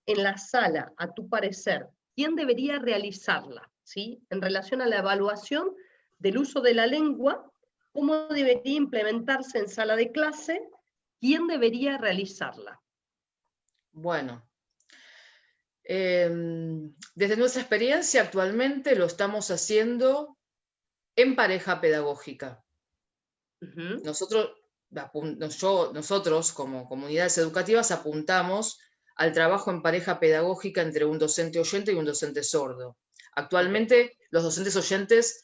Speaker 1: en la sala, a tu parecer? ¿Quién debería realizarla? ¿Sí? En relación a la evaluación del uso de la lengua, ¿cómo debería implementarse en sala de clase? ¿Quién debería realizarla?
Speaker 2: Bueno, desde nuestra experiencia actualmente lo estamos haciendo en pareja pedagógica.
Speaker 1: Ujú.
Speaker 2: Nosotros como comunidades educativas apuntamos al trabajo en pareja pedagógica entre un docente oyente y un docente sordo.
Speaker 1: Ok.
Speaker 2: Actualmente los docentes oyentes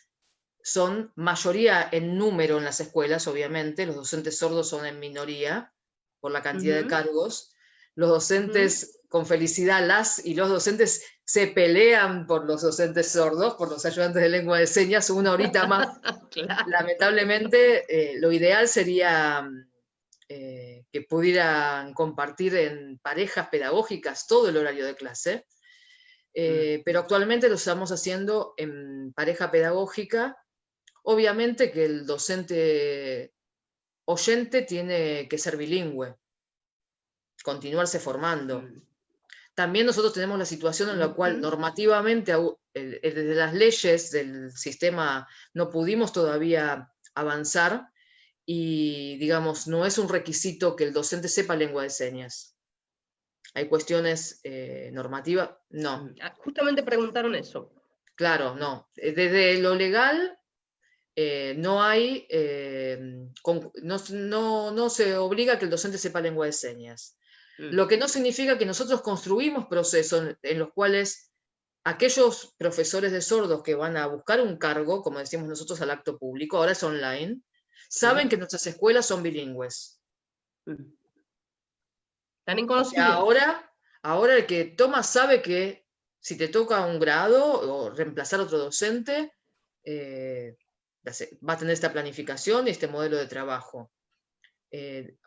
Speaker 2: son mayoría en número en las escuelas, obviamente, los docentes sordos son en minoría por la cantidad de
Speaker 1: Ujú,
Speaker 2: cargos. Los
Speaker 1: ujú.
Speaker 2: docentes, con felicidad, las y los docentes se pelean por los docentes sordos, por los ayudantes de lengua de señas, una horita más.
Speaker 1: Claro.
Speaker 2: Lamentablemente, lo ideal sería que pudieran compartir en parejas pedagógicas todo el horario de clase,
Speaker 1: Mm,
Speaker 2: pero actualmente lo estamos haciendo en pareja pedagógica. Obviamente que el docente oyente tiene que ser bilingüe, continuarse formando.
Speaker 1: mm,
Speaker 2: También nosotros tenemos la situación en la cual
Speaker 1: ujú.
Speaker 2: normativamente, desde las leyes del sistema, no pudimos todavía avanzar y, digamos, no es un requisito que el docente sepa lengua de señas. Hay cuestiones normativas, no,
Speaker 1: Justamente preguntaron eso.
Speaker 2: claro, no. Desde lo legal no hay, no se obliga a que el docente sepa lengua de señas.
Speaker 1: Mm,
Speaker 2: Lo que no significa que nosotros construimos procesos en los cuales aquellos profesores de sordos que van a buscar un cargo, como decimos nosotros al acto público, ahora es online, saben
Speaker 1: sí.
Speaker 2: que nuestras escuelas son bilingües.
Speaker 1: Mm. Están en
Speaker 2: O sea,
Speaker 1: conocimiento.
Speaker 2: ahora el que toma sabe que si te toca un grado o reemplazar a otro docente, eh, va a tener esta planificación y este modelo de trabajo.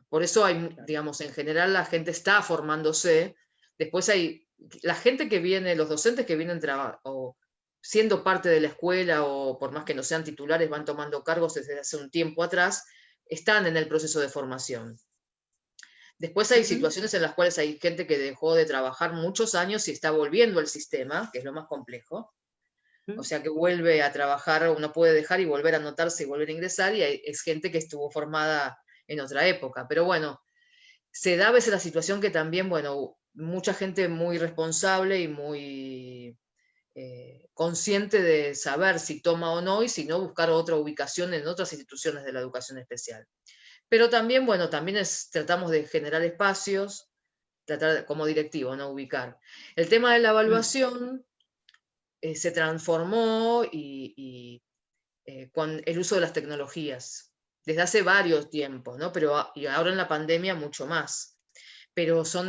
Speaker 2: Por eso hay,
Speaker 1: Claro.
Speaker 2: digamos, en general la gente está formándose. Después hay la gente que viene, los docentes que vienen o siendo parte de la escuela o por más que no sean titulares, van tomando cargos desde hace un tiempo atrás, están en el proceso de formación. Después hay
Speaker 1: Ujú,
Speaker 2: situaciones en las cuales hay gente que dejó de trabajar muchos años y está volviendo al sistema, que es lo más complejo. O
Speaker 1: ujú.
Speaker 2: sea que vuelve a trabajar, uno puede dejar y volver a anotarse y volver a ingresar, y es gente que estuvo formada en otra época. Pero bueno, se da a veces la situación que también, bueno, mucha gente muy responsable y muy consciente de saber si toma o no, y si no, buscar otra ubicación en otras instituciones de la educación especial. Pero también, bueno, también tratamos de generar espacios, como directivo, ¿no? Ubicar. El tema de la
Speaker 1: Mm,
Speaker 2: evaluación se transformó con el uso de las tecnologías desde hace varios tiempos, ¿no? Y ahora en la pandemia mucho más. Pero son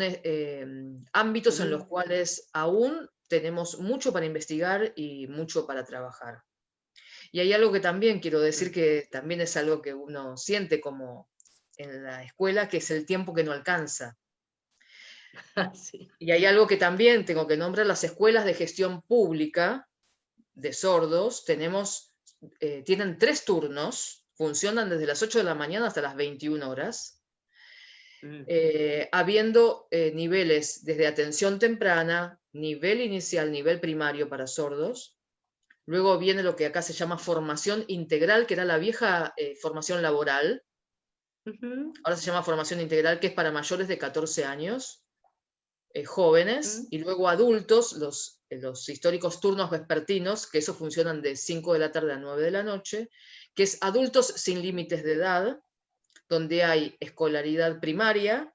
Speaker 2: ámbitos en los
Speaker 1: ujú.
Speaker 2: cuales aún tenemos mucho para investigar y mucho para trabajar. Y hay algo que también quiero decir
Speaker 1: Mm.
Speaker 2: que también es algo que uno siente como en la escuela, que es el tiempo que no alcanza.
Speaker 1: Sí.
Speaker 2: Y hay algo que también tengo que nombrar: las escuelas de gestión pública de sordos tienen 3 turnos, funcionan desde las 8 de la mañana hasta las 21 horas,
Speaker 1: Mm,
Speaker 2: habiendo niveles desde atención temprana, nivel inicial, nivel primario para sordos. Luego viene lo que acá se llama formación integral, que era la vieja formación laboral.
Speaker 1: ujú,
Speaker 2: Ahora se llama formación integral, que es para mayores de 14 años, jóvenes,
Speaker 1: mm,
Speaker 2: y luego adultos, los históricos turnos vespertinos, que esos funcionan de 5 de la tarde a 9 de la noche, que es adultos sin límites de edad, donde hay escolaridad primaria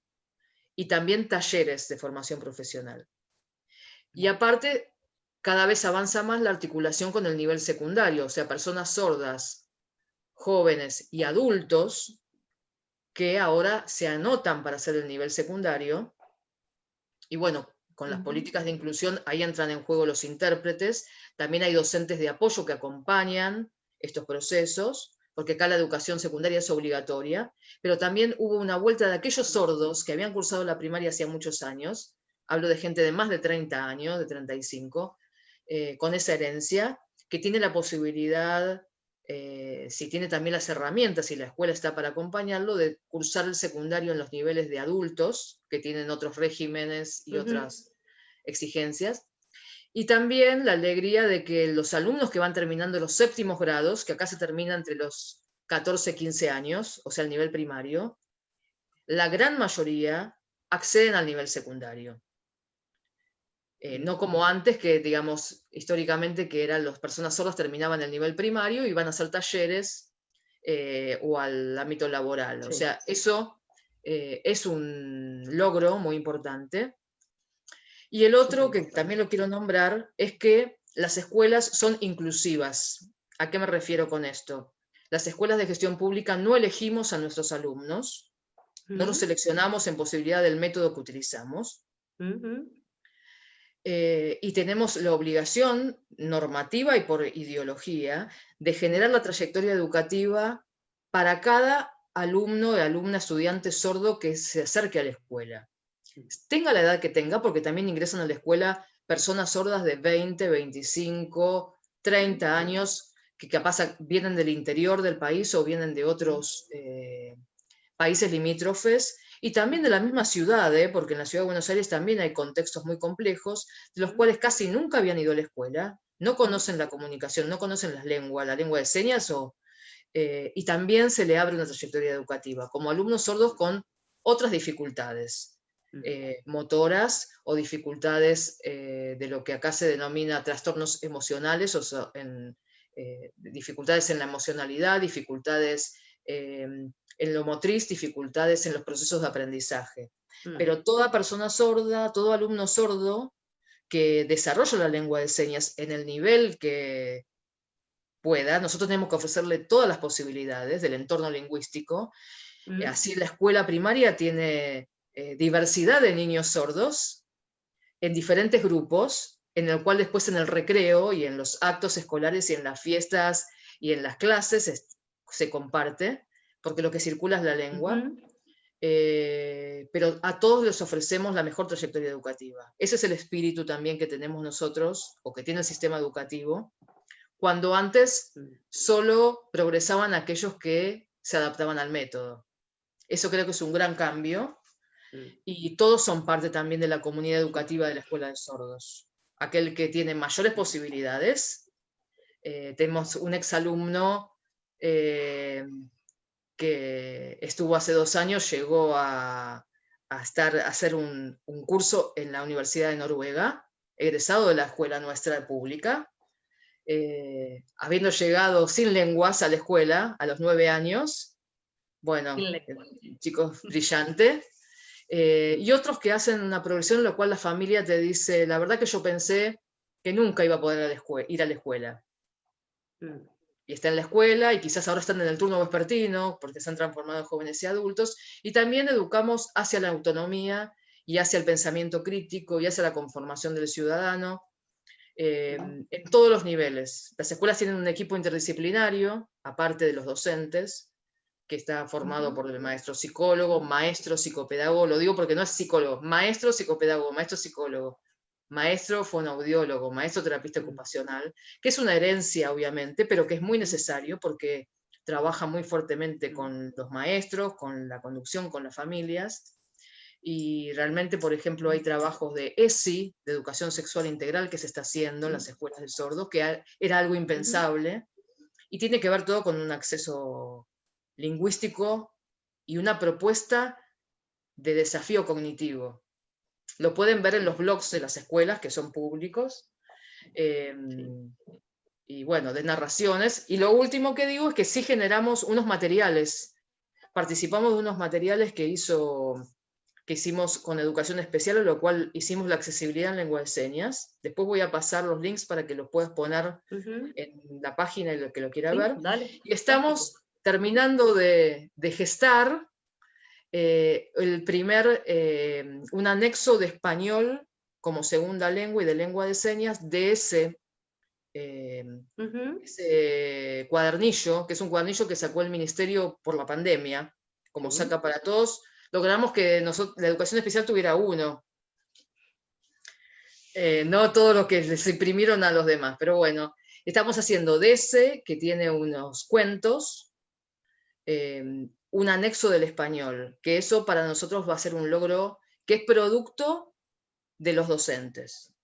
Speaker 2: y también talleres de formación profesional. Y aparte, cada vez avanza más la articulación con el nivel secundario, o sea, personas sordas, jóvenes y adultos que ahora se anotan para hacer el nivel secundario. Y bueno, con las
Speaker 1: ujú.
Speaker 2: políticas de inclusión ahí entran en juego los intérpretes. También hay docentes de apoyo que acompañan estos procesos. porque acá la educación secundaria es obligatoria, pero también hubo una vuelta de aquellos sordos que habían cursado la primaria hacía muchos años, hablo de gente de más de 30 años, de 35, con esa herencia, que tiene la posibilidad, si tiene también las herramientas y la escuela está para acompañarlo, de cursar el secundario en los niveles de adultos, que tienen otros regímenes y otras exigencias. Y también la alegría de que los alumnos que van terminando los séptimos grados, que acá se termina entre los 14 y 15 años, o sea, el nivel primario, la gran mayoría acceden al nivel secundario. No como antes, que digamos, históricamente, que eran las personas sordas terminaban el nivel primario y iban a hacer talleres o al ámbito laboral. O sea, eso es un logro muy importante. Y el otro, que también lo quiero nombrar, es que las escuelas son inclusivas. ¿A qué me refiero con esto? Las escuelas de gestión pública no elegimos a nuestros alumnos, no los seleccionamos en posibilidad del método que utilizamos, y tenemos la obligación normativa y por ideología de generar la trayectoria educativa para cada alumno y alumna, estudiante sordo que se acerque a la escuela. Tenga la edad que tenga, porque también ingresan a la escuela personas sordas de 20, 25, 30 años, que capaz vienen del interior del país o vienen de otros países limítrofes, y también de la misma ciudad, porque en la ciudad de Buenos Aires también hay contextos muy complejos, de los cuales casi nunca habían ido a la escuela, no conocen la comunicación, no conocen la lengua de señas, y también se le abre una trayectoria educativa, como alumnos sordos con otras dificultades. Motoras o dificultades de lo que acá se denomina trastornos emocionales, o sea, dificultades en la emocionalidad, dificultades en lo motriz, dificultades en los procesos de aprendizaje. Pero toda persona sorda, todo alumno sordo que desarrolla la lengua de señas en el nivel que pueda, nosotros tenemos que ofrecerle todas las posibilidades del entorno lingüístico. Así la escuela primaria tiene diversidad de niños sordos en diferentes grupos, en el cual después en el recreo y en los actos escolares y en las fiestas y en las clases se comparte, porque lo que circula es la lengua, pero a todos les ofrecemos la mejor trayectoria educativa. Ese es el espíritu también que tenemos nosotros, o que tiene el sistema educativo, cuando antes solo progresaban aquellos que se adaptaban al método. Eso creo que es un gran cambio, y todos son parte también de la comunidad educativa de la Escuela de Sordos. Aquel que tiene mayores posibilidades, tenemos un exalumno que estuvo hace 2 años, llegó a hacer un curso en la Universidad de Noruega, egresado de la escuela nuestra pública, habiendo llegado sin lenguas a la escuela a los 9 años. Bueno, chico brillante. Y otros que hacen una progresión en la cual la familia te dice, la verdad que yo pensé que nunca iba a poder ir a la escuela. Y está en la escuela, y quizás ahora están en el turno vespertino, porque se han transformado en jóvenes y adultos, y también educamos hacia la autonomía, y hacia el pensamiento crítico, y hacia la conformación del ciudadano, en todos los niveles. Las escuelas tienen un equipo interdisciplinario, aparte de los docentes, que está formado por el maestro psicólogo, maestro psicopedagogo, lo digo porque no es psicólogo, maestro psicopedagogo, maestro psicólogo, maestro fonoaudiólogo, maestro terapista ocupacional, que es una herencia obviamente, pero que es muy necesario porque trabaja muy fuertemente con los maestros, con la conducción, con las familias, y realmente, por ejemplo, hay trabajos de ESI, de educación sexual integral, que se está haciendo en las escuelas de sordos, que era algo impensable, y tiene que ver todo con un acceso lingüístico y una propuesta de desafío cognitivo. Lo pueden ver en los blogs de las escuelas, que son públicos, y bueno, de narraciones. Y lo último que digo es que sí generamos unos materiales, participamos de unos materiales que hicimos con educación especial, en lo cual hicimos la accesibilidad en lengua de señas. Después voy a pasar los links para que los puedas poner en la página y lo que lo quiera ver.
Speaker 1: Dale.
Speaker 2: Y estamos terminando de gestar un anexo de español como segunda lengua y de lengua de señas de ese ese cuadernillo, que es un cuadernillo que sacó el Ministerio por la pandemia, como saca para todos, logramos que la educación especial tuviera uno. No todo lo que les imprimieron a los demás, pero bueno, estamos haciendo de ese, que tiene unos cuentos, un anexo del español, que eso para nosotros va a ser un logro que es producto de los docentes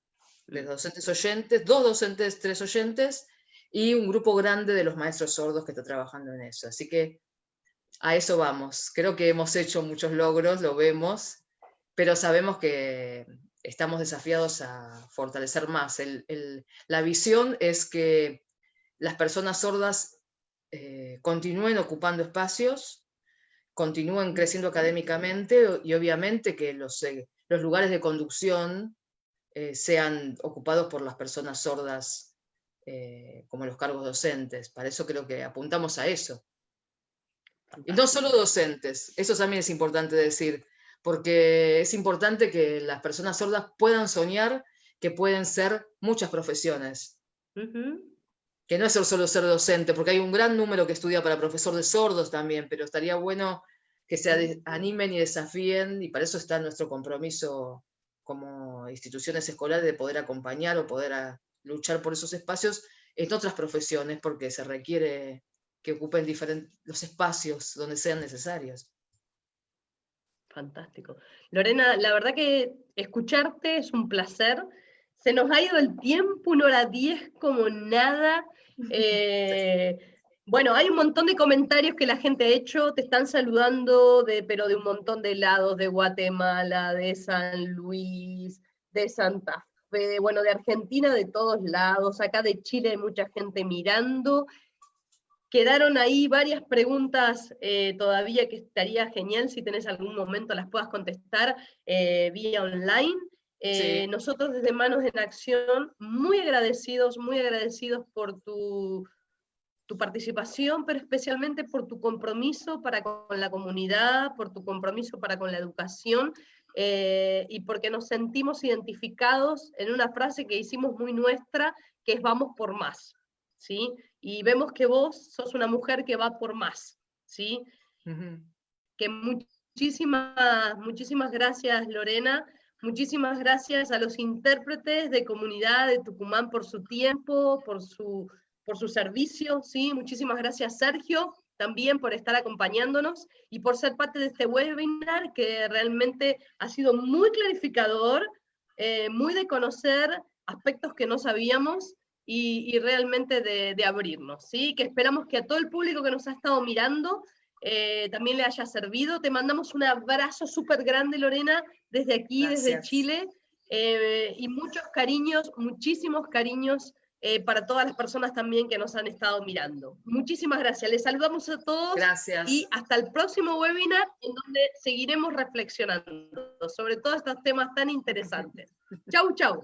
Speaker 2: oyentes, 2 docentes, 3 oyentes, y un grupo grande de los maestros sordos que está trabajando en eso. Así que a eso vamos. Creo que hemos hecho muchos logros, lo vemos, pero sabemos que estamos desafiados a fortalecer más. La visión es que las personas sordas continúen ocupando espacios, continúen creciendo académicamente y obviamente que los lugares de conducción sean ocupados por las personas sordas como los cargos docentes. Para eso creo que apuntamos a eso. Y no solo docentes, eso también es importante decir, porque es importante que las personas sordas puedan soñar que pueden ser muchas profesiones. Que no es solo ser docente, porque hay un gran número que estudia para profesor de sordos también, pero estaría bueno que se animen y desafíen, y para eso está nuestro compromiso como instituciones escolares de poder acompañar o poder luchar por esos espacios en otras profesiones, porque se requiere que ocupen los espacios donde sean necesarios.
Speaker 1: Fantástico. Lorena, la verdad que escucharte es un placer. Se nos ha ido el tiempo, 1:10 como nada. Bueno, hay un montón de comentarios que la gente ha hecho, te están saludando, pero de un montón de lados, de Guatemala, de San Luis, de Santa Fe, bueno, de Argentina, de todos lados, acá de Chile hay mucha gente mirando. Quedaron ahí varias preguntas todavía que estaría genial si tenés algún momento las puedas contestar vía online.
Speaker 2: Sí.
Speaker 1: Nosotros desde Manos en Acción, muy agradecidos por tu participación, pero especialmente por tu compromiso para con la comunidad, por tu compromiso para con la educación, y porque nos sentimos identificados en una frase que hicimos muy nuestra, que es vamos por más, ¿sí? Y vemos que vos sos una mujer que va por más, ¿sí? Que muchísimas gracias, Lorena. Muchísimas gracias a los intérpretes de Comunidad de Tucumán por su tiempo, por su servicio, ¿sí? Muchísimas gracias, Sergio, también por estar acompañándonos y por ser parte de este webinar que realmente ha sido muy clarificador, muy de conocer aspectos que no sabíamos y realmente de abrirnos, ¿sí? Que esperamos que a todo el público que nos ha estado mirando también le haya servido. Te mandamos un abrazo súper grande, Lorena, desde aquí,
Speaker 2: Gracias.
Speaker 1: desde Chile, y muchos cariños, muchísimos cariños para todas las personas también que nos han estado mirando. Muchísimas gracias, les saludamos a todos.
Speaker 2: Gracias.
Speaker 1: Y hasta el próximo webinar en donde seguiremos reflexionando sobre todos estos temas tan interesantes. Chau, chau.